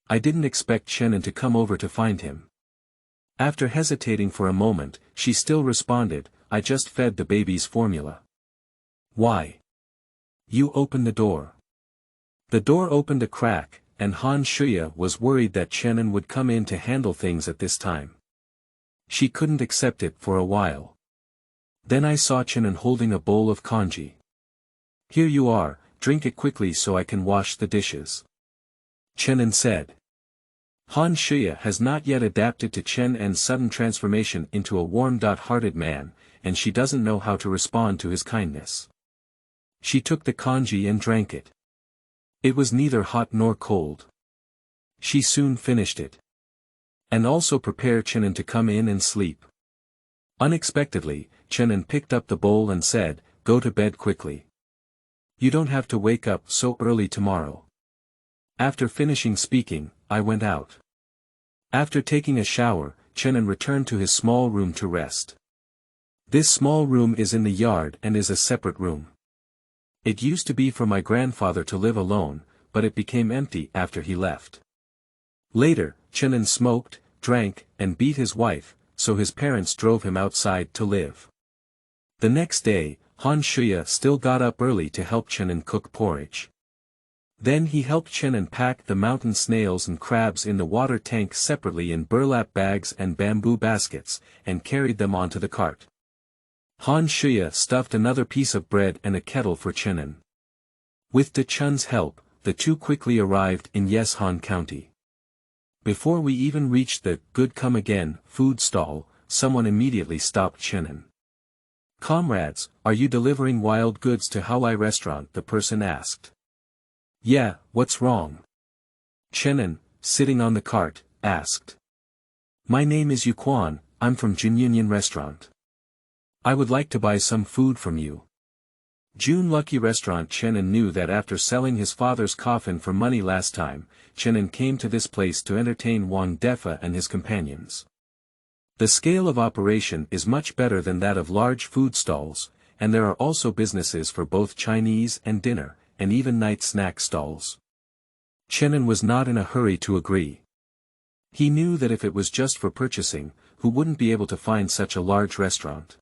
I didn't expect Chen An to come over to find him. After hesitating for a moment, she still responded, "I just fed the baby's formula." Why? You open the door. The door opened a crack, and Han Shuya was worried that Chen An would come in to handle things at this time. She couldn't accept it for a while. Then I saw Chen An holding a bowl of congee. "Here you are, drink it quickly so I can wash the dishes," Chen An said. Han Shuya has not yet adapted to Chen An's sudden transformation into a warm-hearted man, and she doesn't know how to respond to his kindness. She took the congee and drank it. It was neither hot nor cold. She soon finished it. And also prepared Chen An to come in and sleep. Unexpectedly, Chen An picked up the bowl and said, "Go to bed quickly. You don't have to wake up so early tomorrow." After finishing speaking, I went out. After taking a shower, Chen An returned to his small room to rest. This small room is in the yard and is a separate room. It used to be for my grandfather to live alone, but it became empty after he left. Later, Chen An smoked, drank, and beat his wife, so his parents drove him outside to live. The next day, Han Shuya still got up early to help Chen An cook porridge. Then he helped Chen An pack the mountain snails and crabs in the water tank separately in burlap bags and bamboo baskets, and carried them onto the cart. Han Shuya stuffed another piece of bread and a kettle for Chen An. With De Chun's help, the two quickly arrived in Yeshan County. Before we even reached the "Good Come Again" food stall, someone immediately stopped Chen An. "Comrades, are you delivering wild goods to Haolai restaurant?" the person asked. "Yeah, what's wrong?" Chen An, sitting on the cart, asked. "My name is Yu Quan, I'm from Jun Union Restaurant. I would like to buy some food from you." June Lucky Restaurant. Chen An knew that after selling his father's coffin for money last time, Chen An came to this place to entertain Wang Defa and his companions. The scale of operation is much better than that of large food stalls, and there are also businesses for both Chinese and dinner, and even night snack stalls. Chen An was not in a hurry to agree. He knew that if it was just for purchasing, who wouldn't be able to find such a large restaurant?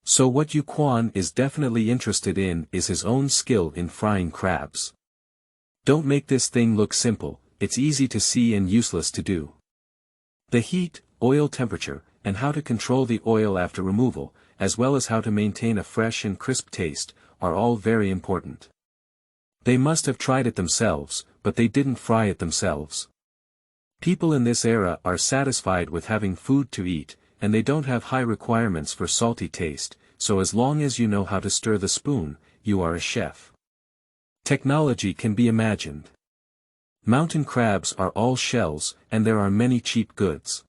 So what Yu Quan is definitely interested in is his own skill in frying crabs. Don't make this thing look simple, it's easy to see and useless to do. The heat, oil temperature, and how to control the oil after removal, as well as how to maintain a fresh and crisp taste, are all very important. They must have tried it themselves, but they didn't fry it themselves. People in this era are satisfied with having food to eat, and they don't have high requirements for salty taste, so as long as you know how to stir the spoon, you are a chef. Technology can be imagined. Mountain crabs are all shells, and there are many cheap goods.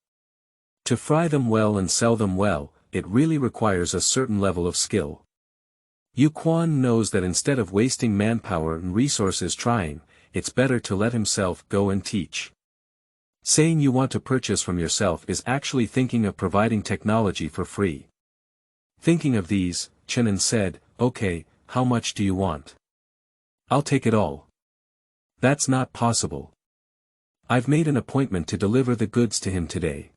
To fry them well and sell them well, it really requires a certain level of skill. Yu Quan knows that instead of wasting manpower and resources trying, it's better to let himself go and teach. Saying you want to purchase from yourself is actually thinking of providing technology for free. Thinking of these, Chen An said, "Okay, how much do you want?" "I'll take it all." "That's not possible. I've made an appointment to deliver the goods to him today.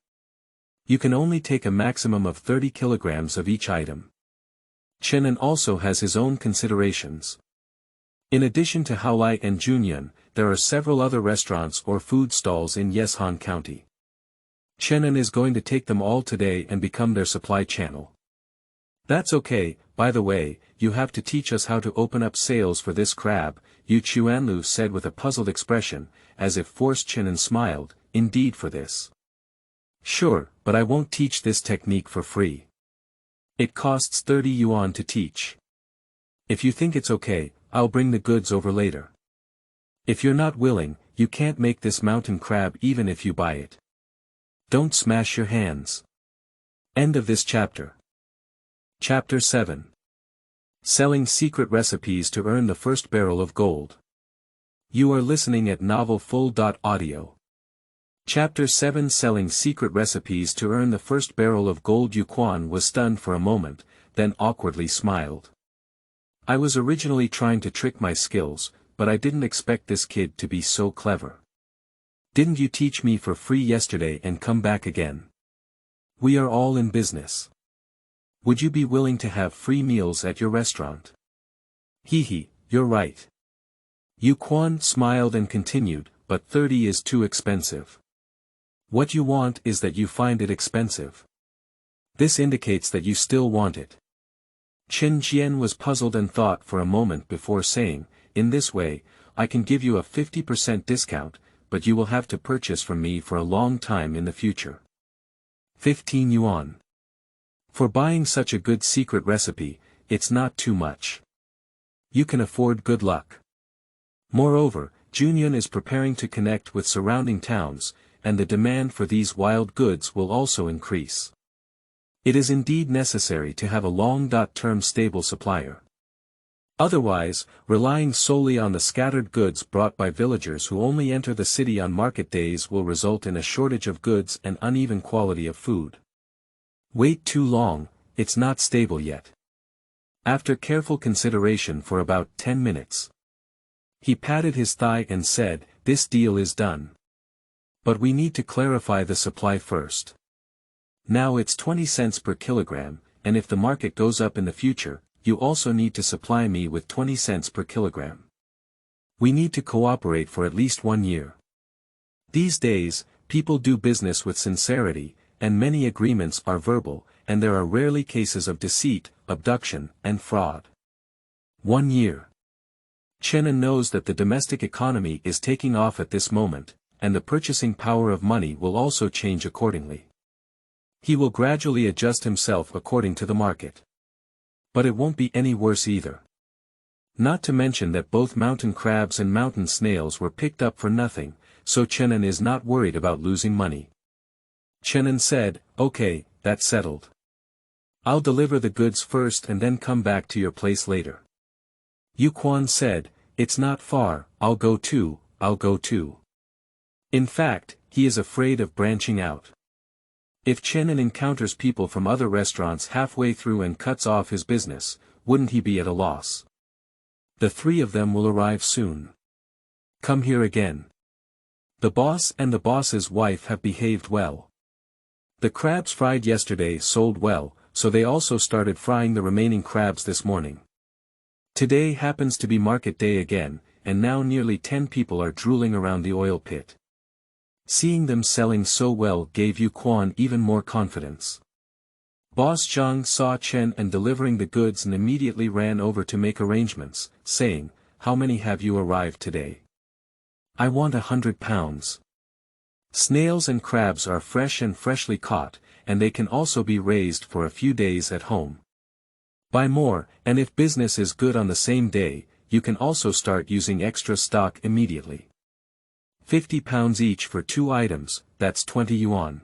You can only take a maximum of 30 kilograms of each item." Chen An also has his own considerations. In addition to Haolai and Junyuan, there are several other restaurants or food stalls in Yeshan County. Chen An is going to take them all today and become their supply channel. That's okay. By the way, you have to teach us how to open up sales for this crab, Yu Chuanlu said with a puzzled expression, as if forced. Chen An smiled, indeed for this. Sure, but I won't teach this technique for free. It costs 30 yuan to teach. If you think it's okay, I'll bring the goods over later. If you're not willing, you can't make this mountain crab even if you buy it. Don't smash your hands. End of this chapter. Chapter 7. Selling secret recipes to earn the first barrel of gold. You are listening at novelfull.audio. Chapter 7. Selling secret recipes to earn the first barrel of gold. Yu Quan was stunned for a moment, then awkwardly smiled. I was originally trying to trick my skills, but I didn't expect this kid to be so clever. Didn't you teach me for free yesterday and come back again? We are all in business. Would you be willing to have free meals at your restaurant? Hee, you're right. Yu Quan smiled and continued, but 30 is too expensive. What you want is that you find it expensive. This indicates that you still want it. Chen Jian was puzzled and thought for a moment before saying, in this way, I can give you a 50% discount, but you will have to purchase from me for a long time in the future. 15 yuan. For buying such a good secret recipe, it's not too much. You can afford good luck. Moreover, Junyun is preparing to connect with surrounding towns, and the demand for these wild goods will also increase. It is indeed necessary to have a long-term stable supplier. Otherwise, relying solely on the scattered goods brought by villagers who only enter the city on market days will result in a shortage of goods and uneven quality of food. Wait too long, it's not stable yet. After careful consideration for about 10 minutes. He patted his thigh and said, this deal is done. But we need to clarify the supply first. Now it's 20 cents per kilogram, and if the market goes up in the future, you also need to supply me with 20 cents per kilogram. We need to cooperate for at least 1 year. These days, people do business with sincerity, and many agreements are verbal, and there are rarely cases of deceit, abduction, and fraud. 1 year. Chen An knows that the domestic economy is taking off at this moment, and the purchasing power of money will also change accordingly. He will gradually adjust himself according to the market. But it won't be any worse either. Not to mention that both mountain crabs and mountain snails were picked up for nothing, so Chen An is not worried about losing money. Chen An said, okay, that's settled. I'll deliver the goods first and then come back to your place later. Yu Quan said, it's not far, I'll go too. In fact, he is afraid of branching out. If Chen An encounters people from other restaurants halfway through and cuts off his business, wouldn't he be at a loss? The 3 of them will arrive soon. Come here again. The boss and the boss's wife have behaved well. The crabs fried yesterday sold well, so they also started frying the remaining crabs this morning. Today happens to be market day again, and now nearly 10 people are drooling around the oil pit. Seeing them selling so well gave Yu Quan even more confidence. Boss Zhang saw Chen An delivering the goods and immediately ran over to make arrangements, saying, how many have you arrived today? I want 100 pounds. Snails and crabs are fresh and freshly caught, and they can also be raised for a few days at home. Buy more, and if business is good on the same day, you can also start using extra stock immediately. 50 pounds each for 2 items, that's 20 yuan.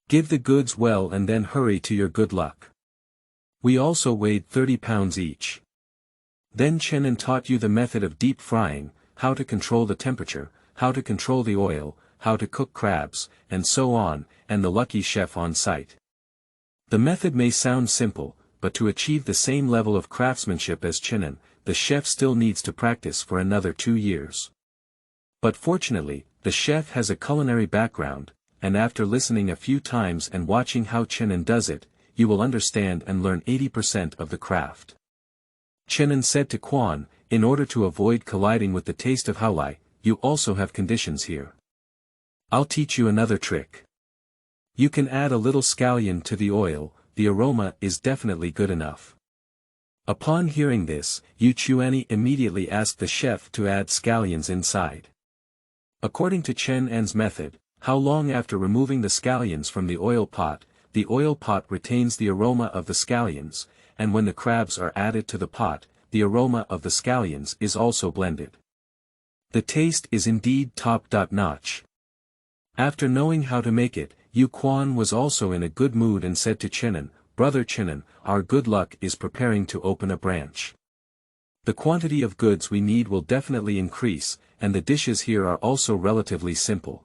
Give the goods well and then hurry to your good luck. We also weighed 30 pounds each. Then Chen An taught you the method of deep frying, how to control the temperature, how to control the oil, how to cook crabs, and so on, and the lucky chef on site. The method may sound simple, but to achieve the same level of craftsmanship as Chen An, the chef still needs to practice for another 2 years. But fortunately, the chef has a culinary background, and after listening a few times and watching how Chen An does it, you will understand and learn 80% of the craft. Chen An said to Quan, in order to avoid colliding with the taste of haolai, you also have conditions here. I'll teach you another trick. You can add a little scallion to the oil, the aroma is definitely good enough. Upon hearing this, Chen An immediately asked the chef to add scallions inside. According to Chen An's method, how long after removing the scallions from the oil pot retains the aroma of the scallions, and when the crabs are added to the pot, the aroma of the scallions is also blended. The taste is indeed top-notch. After knowing how to make it, Yu Quan was also in a good mood and said to Chen An, "Brother Chen An, our good luck is preparing to open a branch. The quantity of goods we need will definitely increase, and the dishes here are also relatively simple.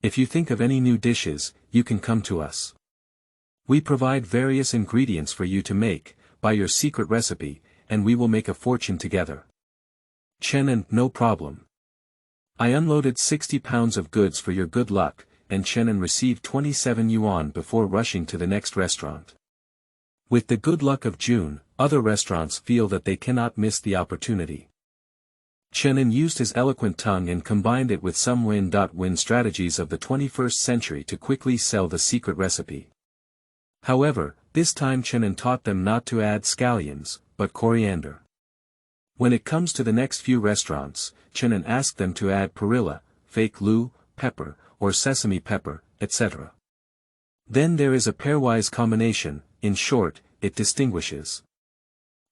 If you think of any new dishes, you can come to us. We provide various ingredients for you to make, by your secret recipe, and we will make a fortune together." Chen An, "No problem. I unloaded 60 pounds of goods for your good luck," and Chen An received 27 yuan before rushing to the next restaurant. With the good luck of June, other restaurants feel that they cannot miss the opportunity. Chen An used his eloquent tongue and combined it with some win-win strategies of the 21st century to quickly sell the secret recipe. However, this time Chen An taught them not to add scallions, but coriander. When it comes to the next few restaurants, Chen An asked them to add perilla, fake lu, pepper, or sesame pepper, etc. Then there is a pairwise combination, in short, it distinguishes.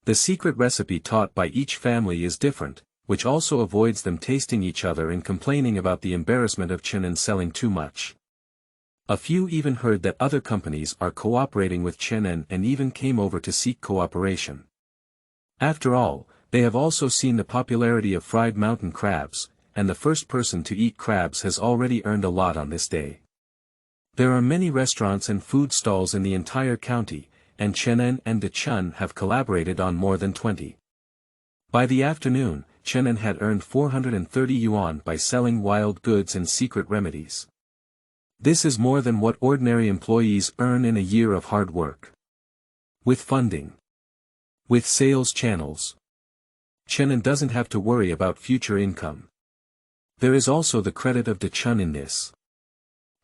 The secret recipe taught by each family is different, which also avoids them tasting each other and complaining about the embarrassment of Chen An selling too much. A few even heard that other companies are cooperating with Chen An and even came over to seek cooperation. After all, they have also seen the popularity of fried mountain crabs, and the first person to eat crabs has already earned a lot on this day. There are many restaurants and food stalls in the entire county, and Chen An and De Chun have collaborated on more than 20. By the afternoon, Chen An had earned 430 yuan by selling wild goods and secret remedies. This is more than what ordinary employees earn in a year of hard work. With funding, with sales channels, Chen An doesn't have to worry about future income. There is also the credit of De Chun in this.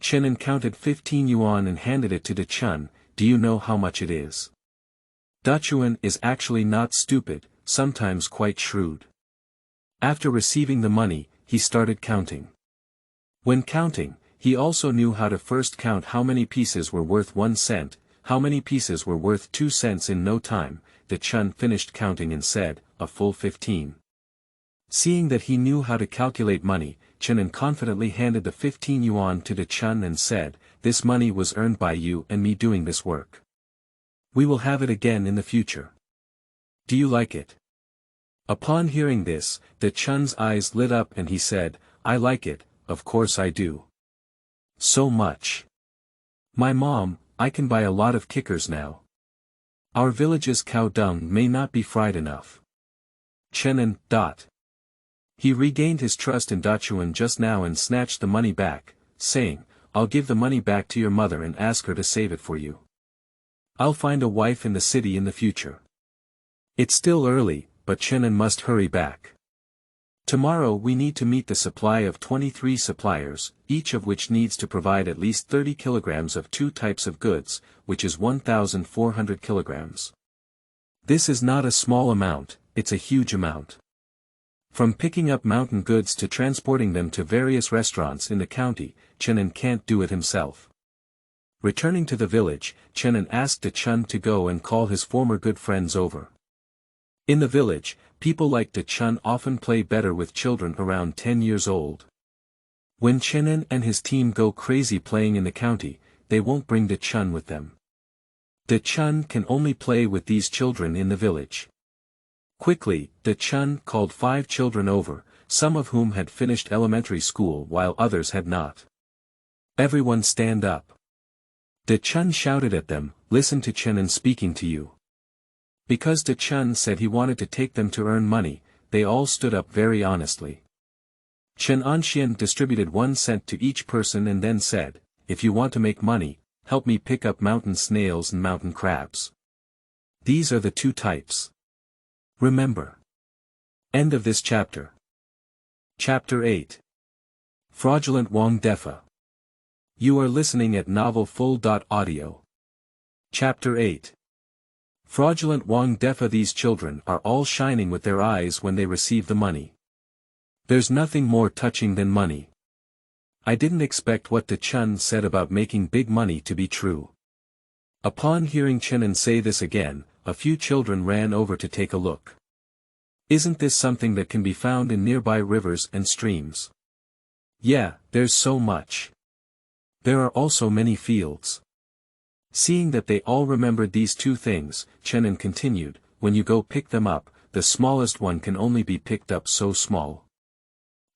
Chen An counted 15 yuan and handed it to De Chun. "Do you know how much it is?" De Chun is actually not stupid, sometimes quite shrewd. After receiving the money, he started counting. When counting, he also knew how to first count how many pieces were worth 1 cent, how many pieces were worth 2 cents. In no time, De Chun finished counting and said, "A full 15. Seeing that he knew how to calculate money, Chen An confidently handed the 15 yuan to De Chun and said, "This money was earned by you and me doing this work. We will have it again in the future. Do you like it?" Upon hearing this, De Chun's eyes lit up and he said, "I like it, of course I do. So much. My mom, I can buy a lot of kickers now. Our village's cow dung may not be fried enough." Chen An. He regained his trust in Dachuan just now and snatched the money back, saying, "I'll give the money back to your mother and ask her to save it for you. I'll find a wife in the city in the future." It's still early, but Chen An must hurry back. Tomorrow we need to meet the supply of 23 suppliers, each of which needs to provide at least 30 kilograms of 2 types of goods, which is 1,400 kilograms. This is not a small amount, it's a huge amount. From picking up mountain goods to transporting them to various restaurants in the county, Chen An can't do it himself. Returning to the village, Chen An asked De Chun to go and call his former good friends over. In the village, people like De Chun often play better with children around 10 years old. When Chen An and his team go crazy playing in the county, they won't bring De Chun with them. De Chun can only play with these children in the village. Quickly, De Chun called 5 children over, some of whom had finished elementary school while others had not. "Everyone stand up." De Chun shouted at them, "Listen to Chen An speaking to you." Because De Chun said he wanted to take them to earn money, they all stood up very honestly. Chen An distributed 1 cent to each person and then said, "If you want to make money, help me pick up mountain snails and mountain crabs. These are the 2 types. Remember." End of this chapter. Chapter 8. Fraudulent Wang Defa. You are listening at novelfull.audio. Chapter 8. Fraudulent Wang Defa. These children are all shining with their eyes when they receive the money. There's nothing more touching than money. I didn't expect what the Chen said about making big money to be true. Upon hearing Chen An say this again, a few children ran over to take a look. Isn't this something that can be found in nearby rivers and streams? Yeah, there's so much. There are also many fields. Seeing that they all remembered these two things, Chen An continued, when you go pick them up, the smallest one can only be picked up so small.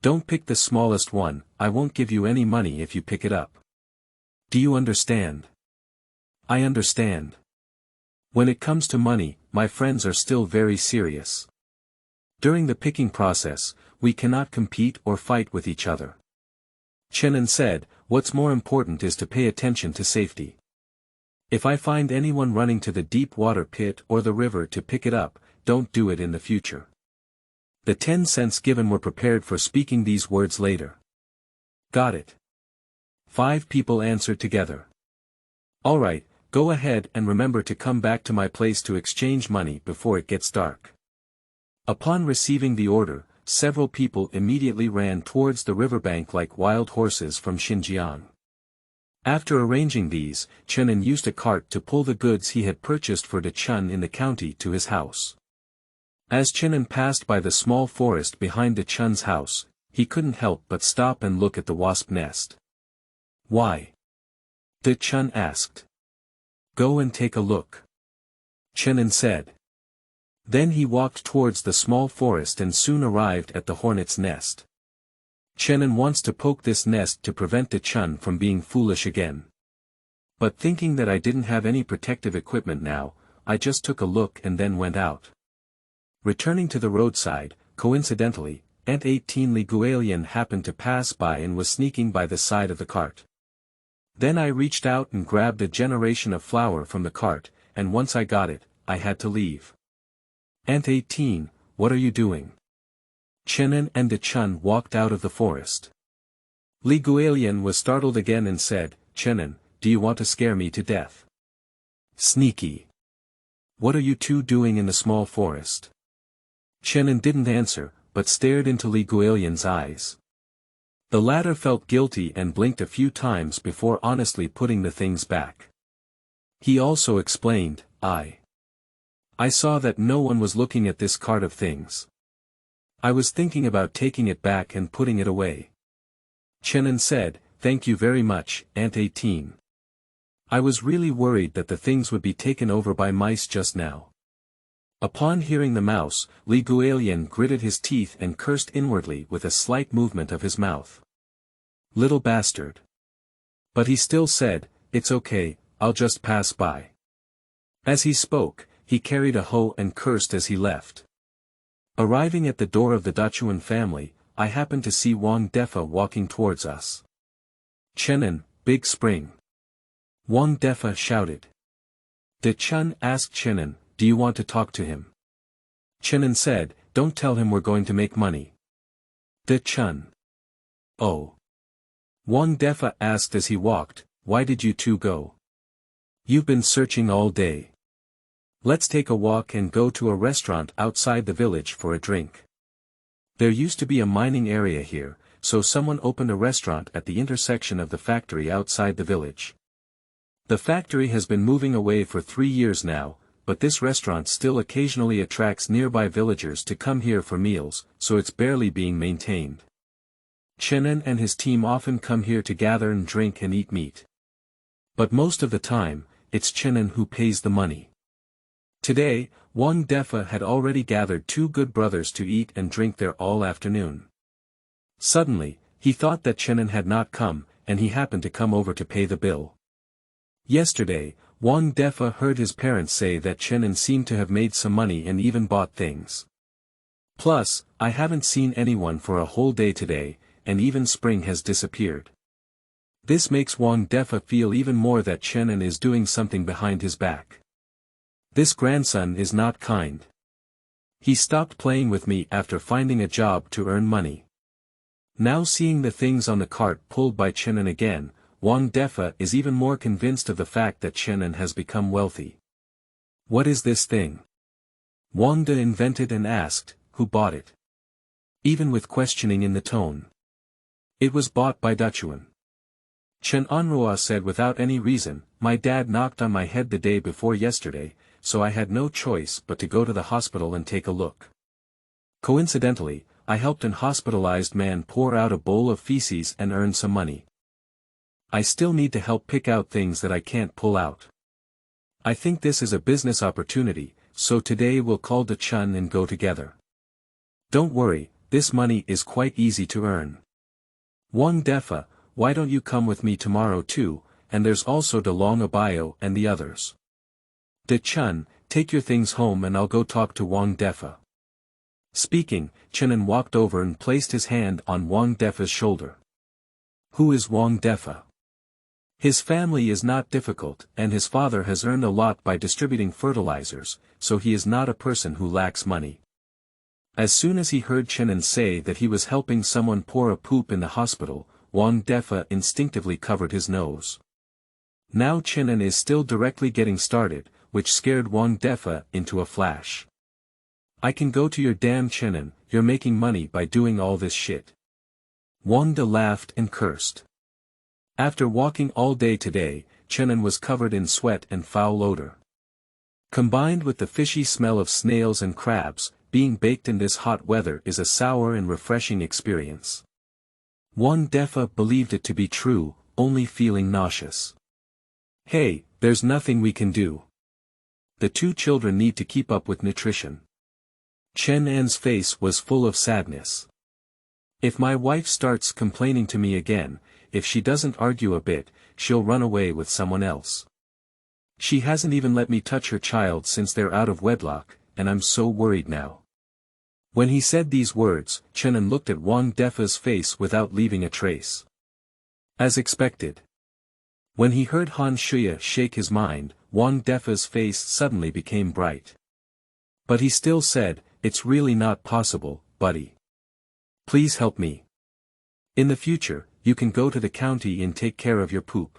Don't pick the smallest one, I won't give you any money if you pick it up. Do you understand? I understand. When it comes to money, my friends are still very serious. During the picking process, we cannot compete or fight with each other. Chen An said, what's more important is to pay attention to safety. If I find anyone running to the deep water pit or the river to pick it up, don't do it in the future. The 10 cents given were prepared for speaking these words later. Got it. 5 people answered together. Alright, go ahead and remember to come back to my place to exchange money before it gets dark. Upon receiving the order, several people immediately ran towards the riverbank like wild horses from Xinjiang. After arranging these, Chen An used a cart to pull the goods he had purchased for the Chen in the county to his house. As Chen An passed by the small forest behind the Chen's house, he couldn't help but stop and look at the wasp nest. Why? The Chen asked. Go and take a look. Chen An said. Then he walked towards the small forest and soon arrived at the hornet's nest. Chen An wants to poke this nest to prevent the Chen from being foolish again. But thinking that I didn't have any protective equipment now, I just took a look and then went out. Returning to the roadside, coincidentally, Aunt 18 Li Guilian happened to pass by and was sneaking by the side of the cart. Then I reached out and grabbed a generation of flour from the cart, and once I got it, I had to leave. Aunt 18, what are you doing? Chen An and the Chen walked out of the forest. Li Guilian was startled again and said, Chen An, do you want to scare me to death? Sneaky. What are you two doing in the small forest? Chen An didn't answer, but stared into Li Guilian's eyes. The latter felt guilty and blinked a few times before honestly putting the things back. He also explained, I saw that no one was looking at this cart of things. I was thinking about taking it back and putting it away. Chen An said, thank you very much, Aunt 18. I was really worried that the things would be taken over by mice just now. Upon hearing the mouse, Li Guilian gritted his teeth and cursed inwardly with a slight movement of his mouth. Little bastard. But he still said, it's okay, I'll just pass by. As he spoke, he carried a hoe and cursed as he left. Arriving at the door of the Dachuan family, I happened to see Wang Defa walking towards us. Chen An, big spring. Wang Defa shouted. The Chen asked Chen An, do you want to talk to him? Chen An said, don't tell him we're going to make money. The Chen. Oh. Wang Defa asked as he walked, why did you two go? You've been searching all day. Let's take a walk and go to a restaurant outside the village for a drink. There used to be a mining area here, so someone opened a restaurant at the intersection of the factory outside the village. The factory has been moving away for 3 years now, but this restaurant still occasionally attracts nearby villagers to come here for meals, so it's barely being maintained. Chen An and his team often come here to gather and drink and eat meat. But most of the time, it's Chen An who pays the money. Today, Wang Defa had already gathered 2 good brothers to eat and drink there all afternoon. Suddenly, he thought that Chen An had not come, and he happened to come over to pay the bill. Yesterday, Wang Defa heard his parents say that Chen An seemed to have made some money and even bought things. Plus, I haven't seen anyone for a whole day today, and even Spring has disappeared. This makes Wang Defa feel even more that Chen An is doing something behind his back. This grandson is not kind. He stopped playing with me after finding a job to earn money. Now seeing the things on the cart pulled by Chen An again, Wang Defa is even more convinced of the fact that Chen An has become wealthy. What is this thing? Wang De invented and asked, who bought it? Even with questioning in the tone. It was bought by Duchuan. Chen An said without any reason, my dad knocked on my head the day before yesterday, so I had no choice but to go to the hospital and take a look. Coincidentally, I helped an hospitalized man pour out a bowl of feces and earn some money. I still need to help pick out things that I can't pull out. I think this is a business opportunity, so today we'll call Chen and go together. Don't worry, this money is quite easy to earn. Wang Defa, why don't you come with me tomorrow too, and there's also De Long Abayo and the others. Chen, take your things home and I'll go talk to Wang Defa. Speaking, Chen An walked over and placed his hand on Wang Defa's shoulder. Who is Wang Defa? His family is not difficult, and his father has earned a lot by distributing fertilizers, so he is not a person who lacks money. As soon as he heard Chen An say that he was helping someone pour a poop in the hospital, Wang Defa instinctively covered his nose. Now Chen An is still directly getting started, which scared Wang Defa into a flash. I can go to your damn Chen An, you're making money by doing all this shit. Wang De laughed and cursed. After walking all day today, Chen An was covered in sweat and foul odor. Combined with the fishy smell of snails and crabs, being baked in this hot weather is a sour and refreshing experience. Wang Defa believed it to be true, only feeling nauseous. Hey, there's nothing we can do. The two children need to keep up with nutrition. Chen An's face was full of sadness. If my wife starts complaining to me again, if she doesn't argue a bit, she'll run away with someone else. She hasn't even let me touch her child since they're out of wedlock, and I'm so worried now. When he said these words, Chen An looked at Wang Defa's face without leaving a trace. As expected. When he heard Han Shuya shake his mind, Wang Defa's face suddenly became bright. But he still said, it's really not possible, buddy. Please help me. In the future, you can go to the county and take care of your poop.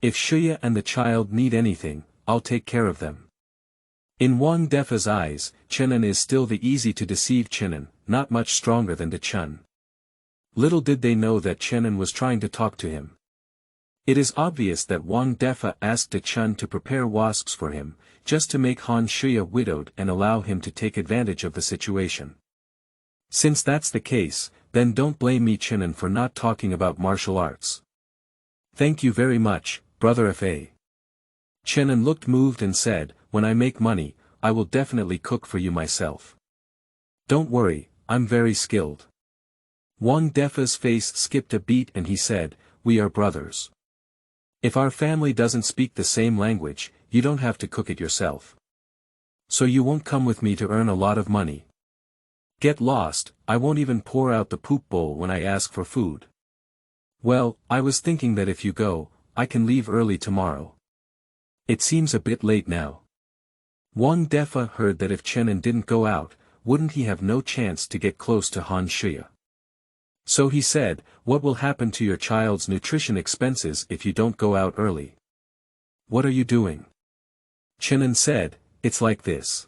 If Shuya and the child need anything, I'll take care of them. In Wang Defa's eyes, Chen An is still the easy-to-deceive Chen An, not much stronger than Chen. Little did they know that Chen An was trying to talk to him. It is obvious that Wang Defa asked Chen to prepare wasps for him, just to make Han Shuya widowed and allow him to take advantage of the situation. Since that's the case, then don't blame me Chen An for not talking about martial arts. Thank you very much, brother Fa. Chen An looked moved and said, when I make money, I will definitely cook for you myself. Don't worry, I'm very skilled. Wang Defa's face skipped a beat and he said, we are brothers. If our family doesn't speak the same language, you don't have to cook it yourself. So you won't come with me to earn a lot of money. Get lost, I won't even pour out the poop bowl when I ask for food. Well, I was thinking that if you go, I can leave early tomorrow. It seems a bit late now. Wang Defa heard that if Chen An didn't go out, wouldn't he have no chance to get close to Han Shuya. So he said, what will happen to your child's nutrition expenses if you don't go out early? What are you doing? Chen An said, it's like this.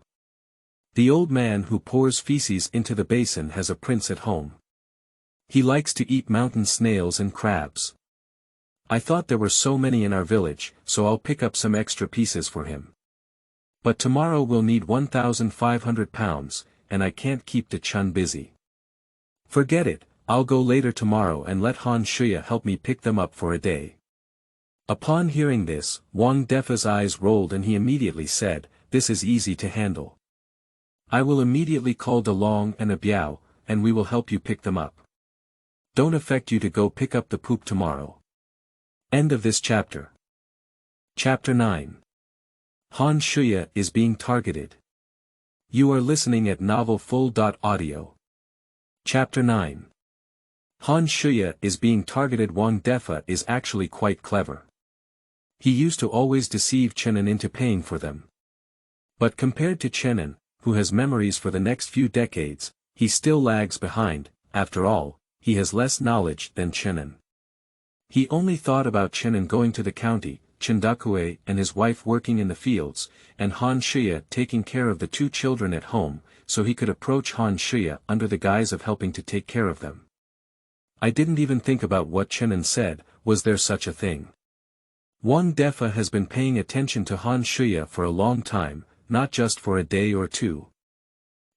The old man who pours feces into the basin has a prince at home. He likes to eat mountain snails and crabs. I thought there were so many in our village, so I'll pick up some extra pieces for him. But tomorrow we'll need 1,500 pounds, and I can't keep Chen busy. Forget it, I'll go later tomorrow and let Han Shuya help me pick them up for a day. Upon hearing this, Wang Defa's eyes rolled and he immediately said, this is easy to handle. I will immediately call De Long and Biao, and we will help you pick them up. Don't affect you to go pick up the poop tomorrow. End of this chapter. Chapter 9. Han Shuya is being targeted. You are listening at novelfull.audio. Chapter 9. Han Shuya is being targeted. Wang Defa is actually quite clever. He used to always deceive Chen An into paying for them. But compared to Chen An, who has memories for the next few decades, he still lags behind. After all, he has less knowledge than Chen An. He only thought about Chen An going to the county, Chendakue and his wife working in the fields, and Han Shuya taking care of the two children at home, so he could approach Han Shuya under the guise of helping to take care of them. I didn't even think about what Chen An said. Was there such a thing? Wang Defa has been paying attention to Han Shuya for a long time, not just for a day or two.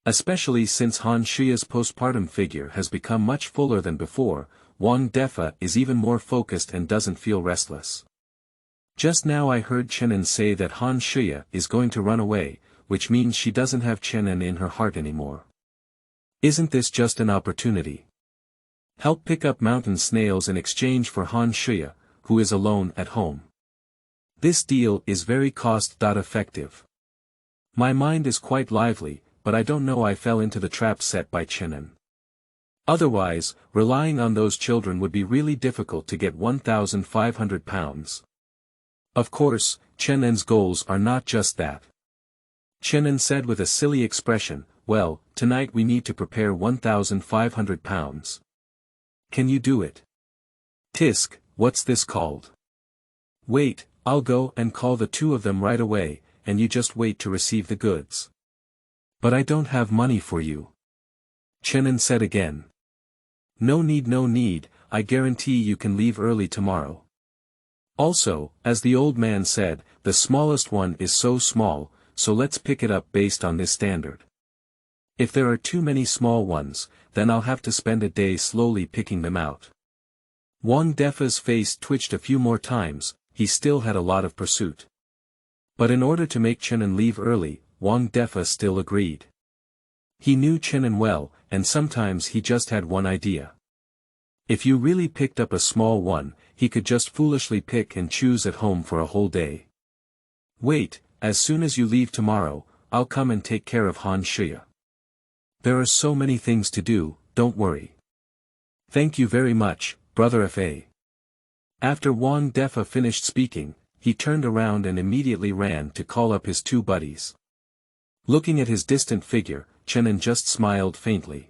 Especially since Han Shuya's postpartum figure has become much fuller than before, Wang Defa is even more focused and doesn't feel restless. Just now I heard Chen An say that Han Shuya is going to run away, which means she doesn't have Chen An in her heart anymore. Isn't this just an opportunity? Help pick up mountain snails in exchange for Han Shuya, who is alone at home. This deal is very cost-effective. My mind is quite lively, but I don't know I fell into the trap set by Chen An. Otherwise, relying on those children would be really difficult to get 1,500 pounds. Of course, Chen An's goals are not just that. Chen An said with a silly expression, well, tonight we need to prepare 1,500 pounds. Can you do it? Tisk, what's this called? Wait, I'll go and call the two of them right away, and you just wait to receive the goods. But I don't have money for you. Chen An said again. No need, I guarantee you can leave early tomorrow. Also, as the old man said, the smallest one is so small, so let's pick it up based on this standard. If there are too many small ones, then I'll have to spend a day slowly picking them out. Wang Defa's face twitched a few more times. He still had a lot of pursuit. But in order to make Chen An leave early, Wang Defa still agreed. He knew Chen An well, and sometimes he just had one idea. If you really picked up a small one, he could just foolishly pick and choose at home for a whole day. Wait, as soon as you leave tomorrow, I'll come and take care of Han Shuya. There are so many things to do, don't worry. Thank you very much, Brother Fa. After Wang Defa finished speaking, he turned around and immediately ran to call up his two buddies. Looking at his distant figure, Chen An just smiled faintly.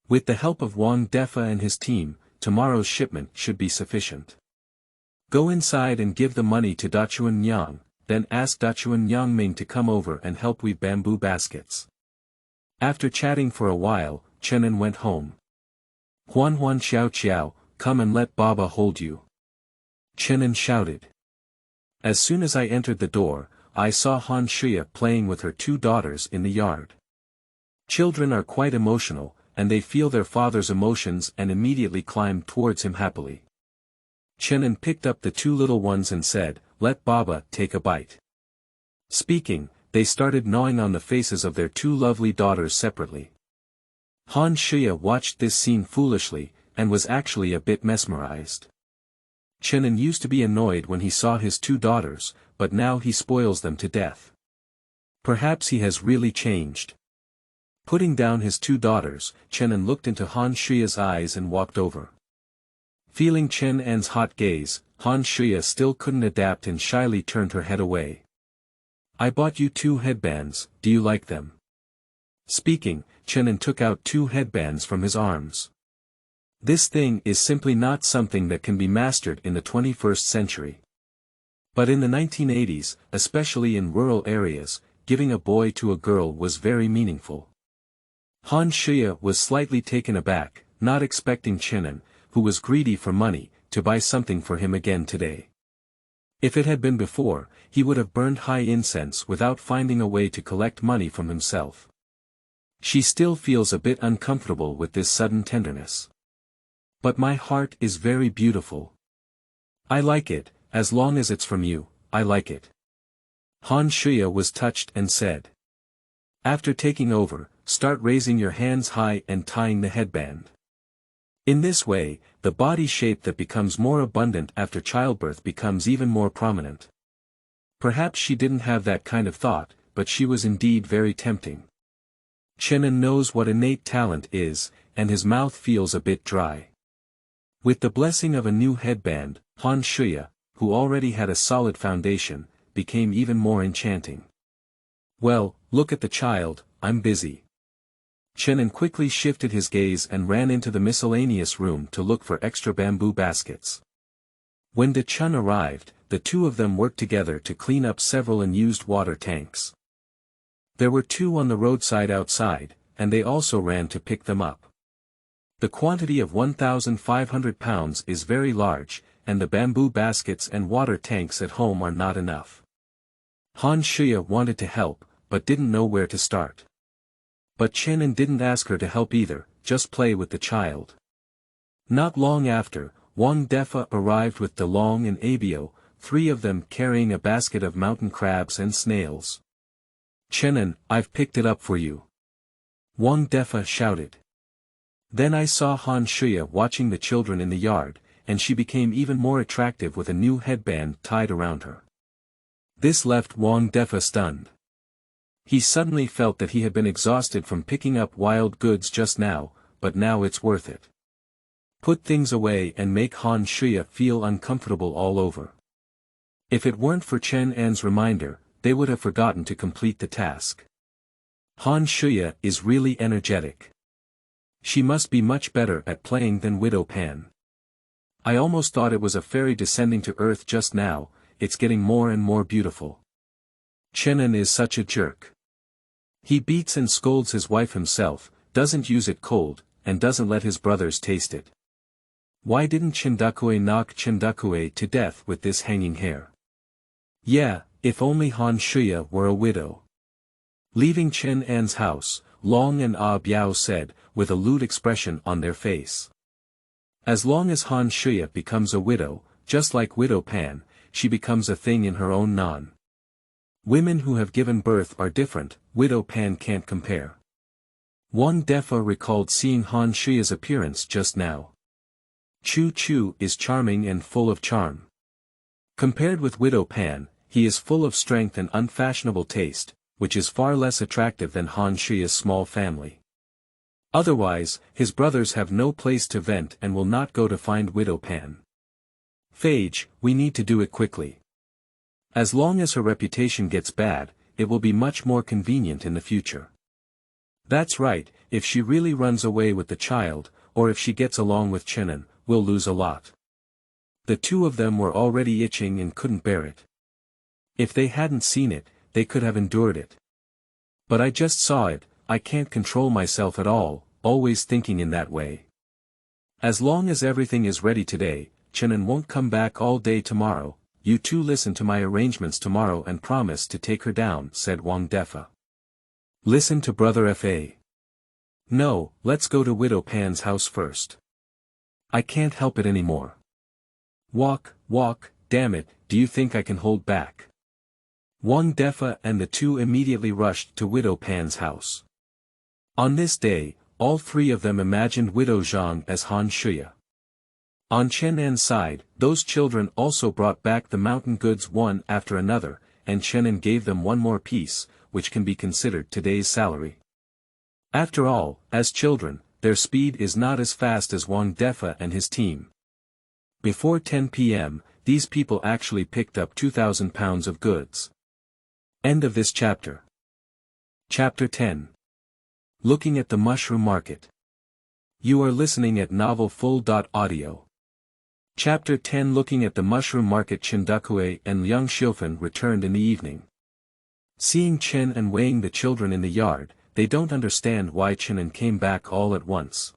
With the help of Wang Defa and his team, tomorrow's shipment should be sufficient. Go inside and give the money to Dachuan Yang, then ask Dachuan Yang Ming to come over and help weave bamboo baskets. After chatting for a while, Chen An went home. Huan Xiao, come and let Baba hold you. Chen An shouted. As soon as I entered the door, I saw Han Shuya playing with her two daughters in the yard. Children are quite emotional, and they feel their father's emotions and immediately climb towards him happily. Chen An picked up the two little ones and said, let Baba take a bite. Speaking, they started gnawing on the faces of their two lovely daughters separately. Han Shuya watched this scene foolishly, and was actually a bit mesmerized. Chen An used to be annoyed when he saw his two daughters, but now he spoils them to death. Perhaps he has really changed. Putting down his two daughters, Chen An looked into Han Shuya's eyes and walked over. Feeling Chen An's hot gaze, Han Shuya still couldn't adapt and shyly turned her head away. I bought you two headbands, do you like them? Speaking, Chen An took out two headbands from his arms. This thing is simply not something that can be mastered in the 21st century. But in the 1980s, especially in rural areas, giving a boy to a girl was very meaningful. Han Shuya was slightly taken aback, not expecting Chen An, who was greedy for money, to buy something for him again today. If it had been before, he would have burned high incense without finding a way to collect money from himself. She still feels a bit uncomfortable with this sudden tenderness. But my heart is very beautiful. I like it, as long as it's from you, I like it. Han Shuya was touched and said. After taking over, start raising your hands high and tying the headband. In this way, the body shape that becomes more abundant after childbirth becomes even more prominent. Perhaps she didn't have that kind of thought, but she was indeed very tempting. Chen An knows what innate talent is, and his mouth feels a bit dry. With the blessing of a new headband, Han Shuya, who already had a solid foundation, became even more enchanting. Well, look at the child, I'm busy. Chen An quickly shifted his gaze and ran into the miscellaneous room to look for extra bamboo baskets. When the Chen arrived, the two of them worked together to clean up several unused water tanks. There were 2 on the roadside outside, and they also ran to pick them up. The quantity of 1,500 pounds is very large, and the bamboo baskets and water tanks at home are not enough. Han Shuya wanted to help, but didn't know where to start. But Chen An didn't ask her to help either, just play with the child. Not long after, Wang Defa arrived with De Long and Abio, 3 of them carrying a basket of mountain crabs and snails. Chen An, I've picked it up for you. Wang Defa shouted. Then I saw Han Shuya watching the children in the yard, and she became even more attractive with a new headband tied around her. This left Wang Defa stunned. He suddenly felt that he had been exhausted from picking up wild goods just now, but now it's worth it. Put things away and make Han Shuya feel uncomfortable all over. If it weren't for Chen An's reminder, they would have forgotten to complete the task. Han Shuya is really energetic. She must be much better at playing than Widow Pan. I almost thought it was a fairy descending to earth just now, it's getting more and more beautiful. Chen An is such a jerk. He beats and scolds his wife himself, doesn't use it cold, and doesn't let his brothers taste it. Why didn't Chendakue knock Chendakue to death with this hanging hair? Yeah, if only Han Shuya were a widow. Leaving Chen An's house, Long and Ah Biao said, with a lewd expression on their face. As long as Han Shuya becomes a widow, just like Widow Pan, she becomes a thing in her own non. Women who have given birth are different, Widow Pan can't compare. Wang Defa recalled seeing Han Shuya's appearance just now. Chu Chu is charming and full of charm. Compared with Widow Pan, he is full of strength and unfashionable taste, which is far less attractive than Han Shuya's small family. Otherwise, his brothers have no place to vent and will not go to find Widow Pan. Phage, we need to do it quickly. As long as her reputation gets bad, it will be much more convenient in the future. That's right, if she really runs away with the child, or if she gets along with Chen An, we'll lose a lot. The 2 of them were already itching and couldn't bear it. If they hadn't seen it, they could have endured it. But I just saw it, I can't control myself at all, always thinking in that way. As long as everything is ready today, Chen An won't come back all day tomorrow. You 2 listen to my arrangements tomorrow and promise to take her down, said Wang Defa. Listen to Brother Fa. No, let's go to Widow Pan's house first. I can't help it anymore. Walk, damn it, do you think I can hold back? Wang Defa and the 2 immediately rushed to Widow Pan's house. On this day, all 3 of them imagined Widow Zhang as Han Shuya. On Chen An's side, those children also brought back the mountain goods one after another, and Chen An gave them 1 more piece, which can be considered today's salary. After all, as children, their speed is not as fast as Wang Defa and his team. Before 10 p.m., these people actually picked up 2,000 pounds of goods. End of this chapter. Chapter 10. Looking at the Mushroom Market. You are listening at novelfull.audio. Chapter 10. Looking at the Mushroom Market. Chendakue and Liang Xiufen returned in the evening. Seeing Chen and weighing the children in the yard, they don't understand why Chen An came back all at once.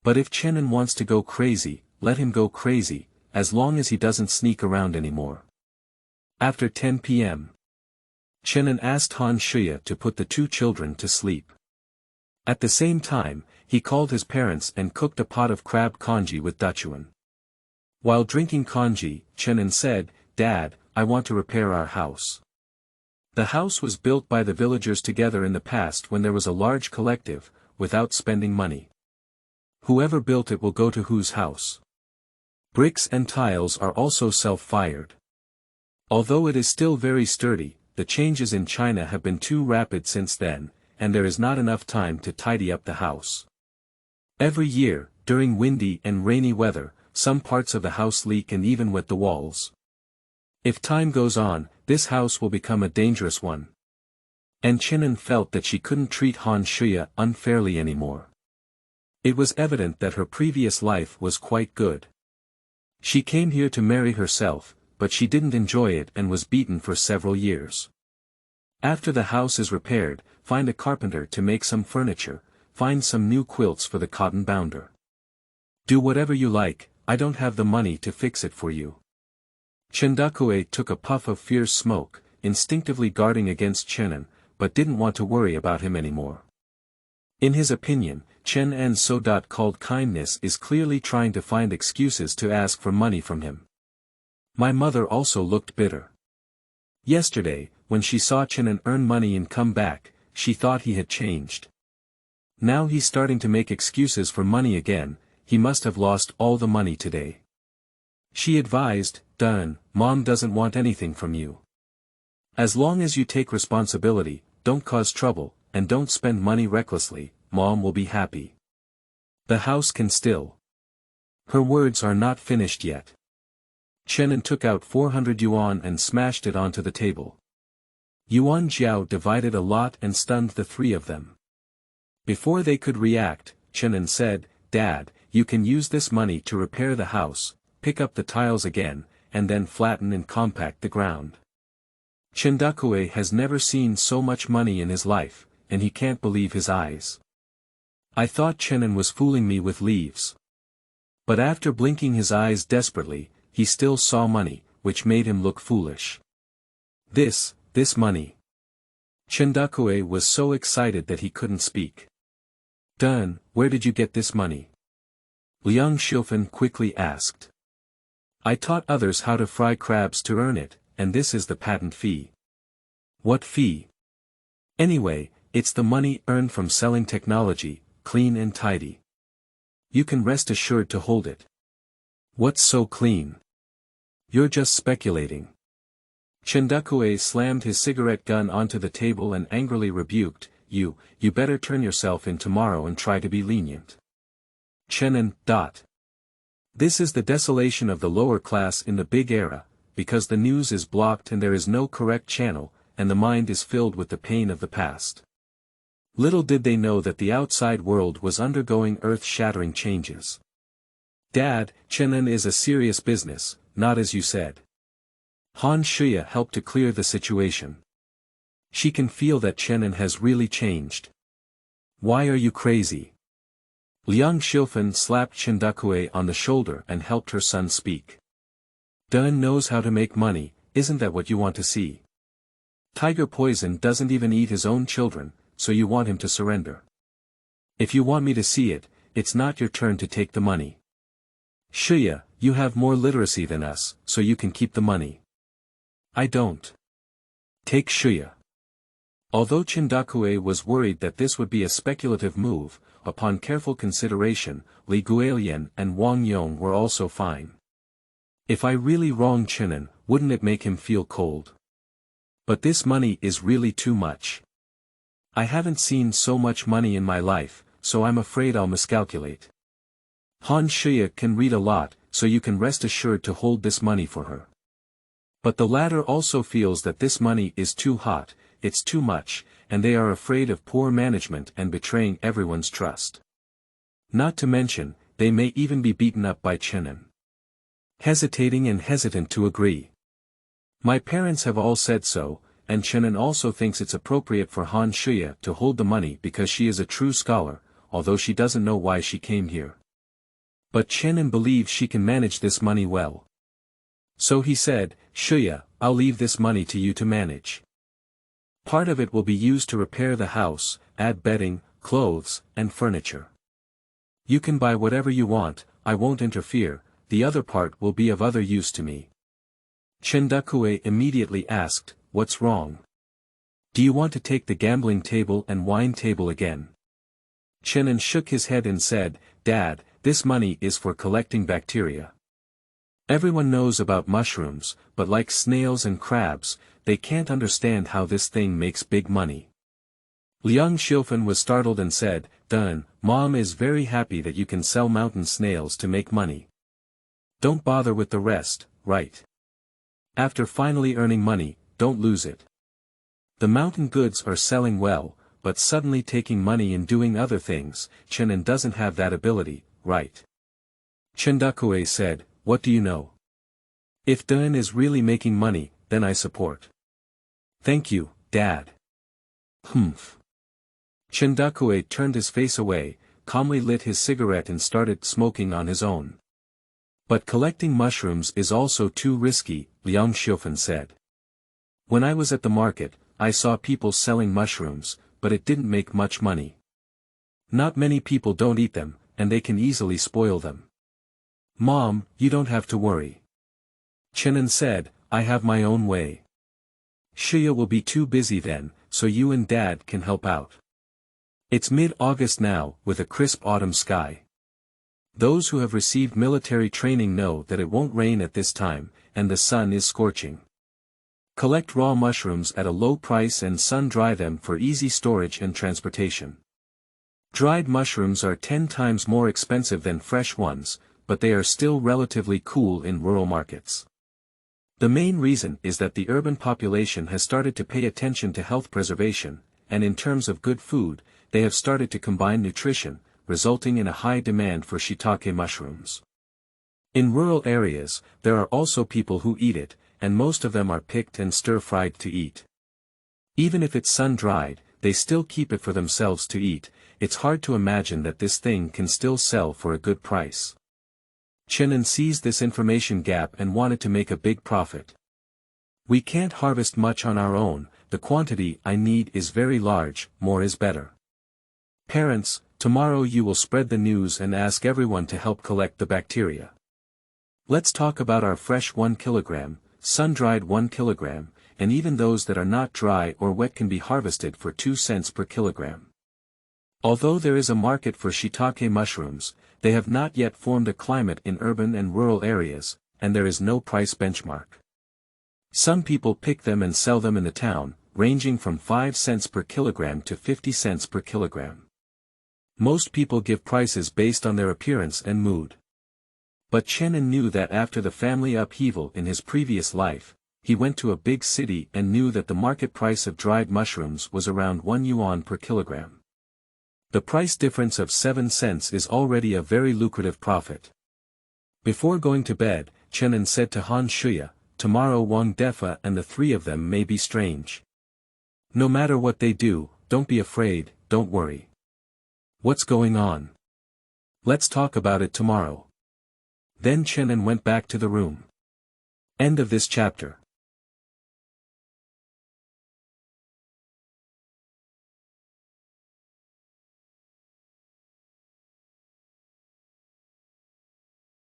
But if Chen An wants to go crazy, let him go crazy, as long as he doesn't sneak around anymore. After 10 p.m. Chen An asked Han Shuya to put the 2 children to sleep. At the same time, he called his parents and cooked a pot of crab congee with Dachuan. While drinking congee, Chen An said, "Dad, I want to repair our house." The house was built by the villagers together in the past when there was a large collective, without spending money. Whoever built it will go to whose house. Bricks and tiles are also self-fired. Although it is still very sturdy, the changes in China have been too rapid since then, and there is not enough time to tidy up the house. Every year, during windy and rainy weather, some parts of the house leak and even wet the walls. If time goes on, this house will become a dangerous one. And Chen An felt that she couldn't treat Han Shuya unfairly anymore. It was evident that her previous life was quite good. She came here to marry herself, but she didn't enjoy it and was beaten for several years. After the house is repaired, find a carpenter to make some furniture, find some new quilts for the cotton bounder. Do whatever you like, I don't have the money to fix it for you. Chendakue took a puff of fierce smoke, instinctively guarding against Chen An, but didn't want to worry about him anymore. In his opinion, Chen An's so-called kindness is clearly trying to find excuses to ask for money from him. My mother also looked bitter. Yesterday, when she saw Chen An earn money and come back, she thought he had changed. Now he's starting to make excuses for money again, he must have lost all the money today. She advised, "Dun, Mom doesn't want anything from you. As long as you take responsibility, don't cause trouble, and don't spend money recklessly, Mom will be happy. The house can still." Her words are not finished yet. Chen An took out 400 yuan and smashed it onto the table. Yuan Jiao divided a lot and stunned the three of them. Before they could react, Chen An said, "Dad, you can use this money to repair the house, pick up the tiles again, and then flatten and compact the ground." Chendakue has never seen so much money in his life, and he can't believe his eyes. "I thought Chen An was fooling me with leaves." But after blinking his eyes desperately, he still saw money, which made him look foolish. This money. Chendakue was so excited that he couldn't speak. "Dun, where did you get this money?" Liang Shilfen quickly asked. "I taught others how to fry crabs to earn it, and this is the patent fee." "What fee?" "Anyway, it's the money earned from selling technology, clean and tidy. You can rest assured to hold it." "What's so clean?" "You're just speculating." Chendakue slammed his cigarette gun onto the table and angrily rebuked, You better turn yourself in tomorrow and try to be lenient." Chen An. This is the desolation of the lower class in the big era, because the news is blocked and there is no correct channel, and the mind is filled with the pain of the past. Little did they know that the outside world was undergoing earth-shattering changes. "Dad, Chen An is a serious business, not as you said." Han Shuya helped to clear the situation. She can feel that Chen An has really changed. "Why are you crazy?" Liang Shilfen slapped Chendakue on the shoulder and helped her son speak. "Dun knows how to make money, isn't that what you want to see? Tiger Poison doesn't even eat his own children, so you want him to surrender. If you want me to see it, it's not your turn to take the money. Shuya, you have more literacy than us, so you can keep the money." "I don't. Take Shuya." Although Chendakue was worried that this would be a speculative move, upon careful consideration, Li Guolian and Wang Yong were also fine. If I really wrong Chen An, wouldn't it make him feel cold? But this money is really too much. I haven't seen so much money in my life, so I'm afraid I'll miscalculate. Han Shuya can read a lot, so you can rest assured to hold this money for her. But the latter also feels that this money is too hot, it's too much, and they are afraid of poor management and betraying everyone's trust. Not to mention, they may even be beaten up by Chen An. Hesitating and hesitant to agree. My parents have all said so, and Chen An also thinks it's appropriate for Han Shuya to hold the money because she is a true scholar, although she doesn't know why she came here. But Chen An believes she can manage this money well. So he said, "Shuya, I'll leave this money to you to manage. Part of it will be used to repair the house, add bedding, clothes, and furniture. You can buy whatever you want, I won't interfere, the other part will be of other use to me." Chendakue immediately asked, "What's wrong? Do you want to take the gambling table and wine table again?" Chen An shook his head and said, "Dad, this money is for collecting bacteria. Everyone knows about mushrooms, but like snails and crabs, they can't understand how this thing makes big money." Liang Shilfen was startled and said, "Dun, Mom is very happy that you can sell mountain snails to make money. Don't bother with the rest, right? After finally earning money, don't lose it. The mountain goods are selling well, but suddenly taking money and doing other things, Chen An doesn't have that ability, right?" Chendakue said, what do you know? If Dan is really making money, then I support. Thank you, Dad. Humph. Chen Dakue turned his face away, calmly lit his cigarette and started smoking on his own. But collecting mushrooms is also too risky, Liang Xiufen said. When I was at the market, I saw people selling mushrooms, but it didn't make much money. Not many people don't eat them, and they can easily spoil them. Mom, you don't have to worry. Chen An said, I have my own way. Shiya will be too busy then, so you and Dad can help out. It's mid-August now, with a crisp autumn sky. Those who have received military training know that it won't rain at this time, and the sun is scorching. Collect raw mushrooms at a low price and sun-dry them for easy storage and transportation. Dried mushrooms are 10 times more expensive than fresh ones, but they are still relatively cool in rural markets. The main reason is that the urban population has started to pay attention to health preservation, and in terms of good food, they have started to combine nutrition, resulting in a high demand for shiitake mushrooms. In rural areas, there are also people who eat it, and most of them are picked and stir-fried to eat. Even if it's sun-dried, they still keep it for themselves to eat. It's hard to imagine that this thing can still sell for a good price. Chen An seized this information gap and wanted to make a big profit. We can't harvest much on our own, the quantity I need is very large, more is better. Parents, tomorrow you will spread the news and ask everyone to help collect the bacteria. Let's talk about our fresh 1 kilogram, sun-dried 1 kilogram, and even those that are not dry or wet can be harvested for 2 cents per kilogram. Although there is a market for shiitake mushrooms, they have not yet formed a climate in urban and rural areas, and there is no price benchmark. Some people pick them and sell them in the town, ranging from 5 cents per kilogram to 50 cents per kilogram. Most people give prices based on their appearance and mood. But Chen An knew that after the family upheaval in his previous life, he went to a big city and knew that the market price of dried mushrooms was around 1 yuan per kilogram. The price difference of 7 cents is already a very lucrative profit. Before going to bed, Chen An said to Han Shuya, tomorrow Wang Defa and the 3 of them may be strange. No matter what they do, don't be afraid, don't worry. What's going on? Let's talk about it tomorrow. Then Chen An went back to the room. End of this chapter.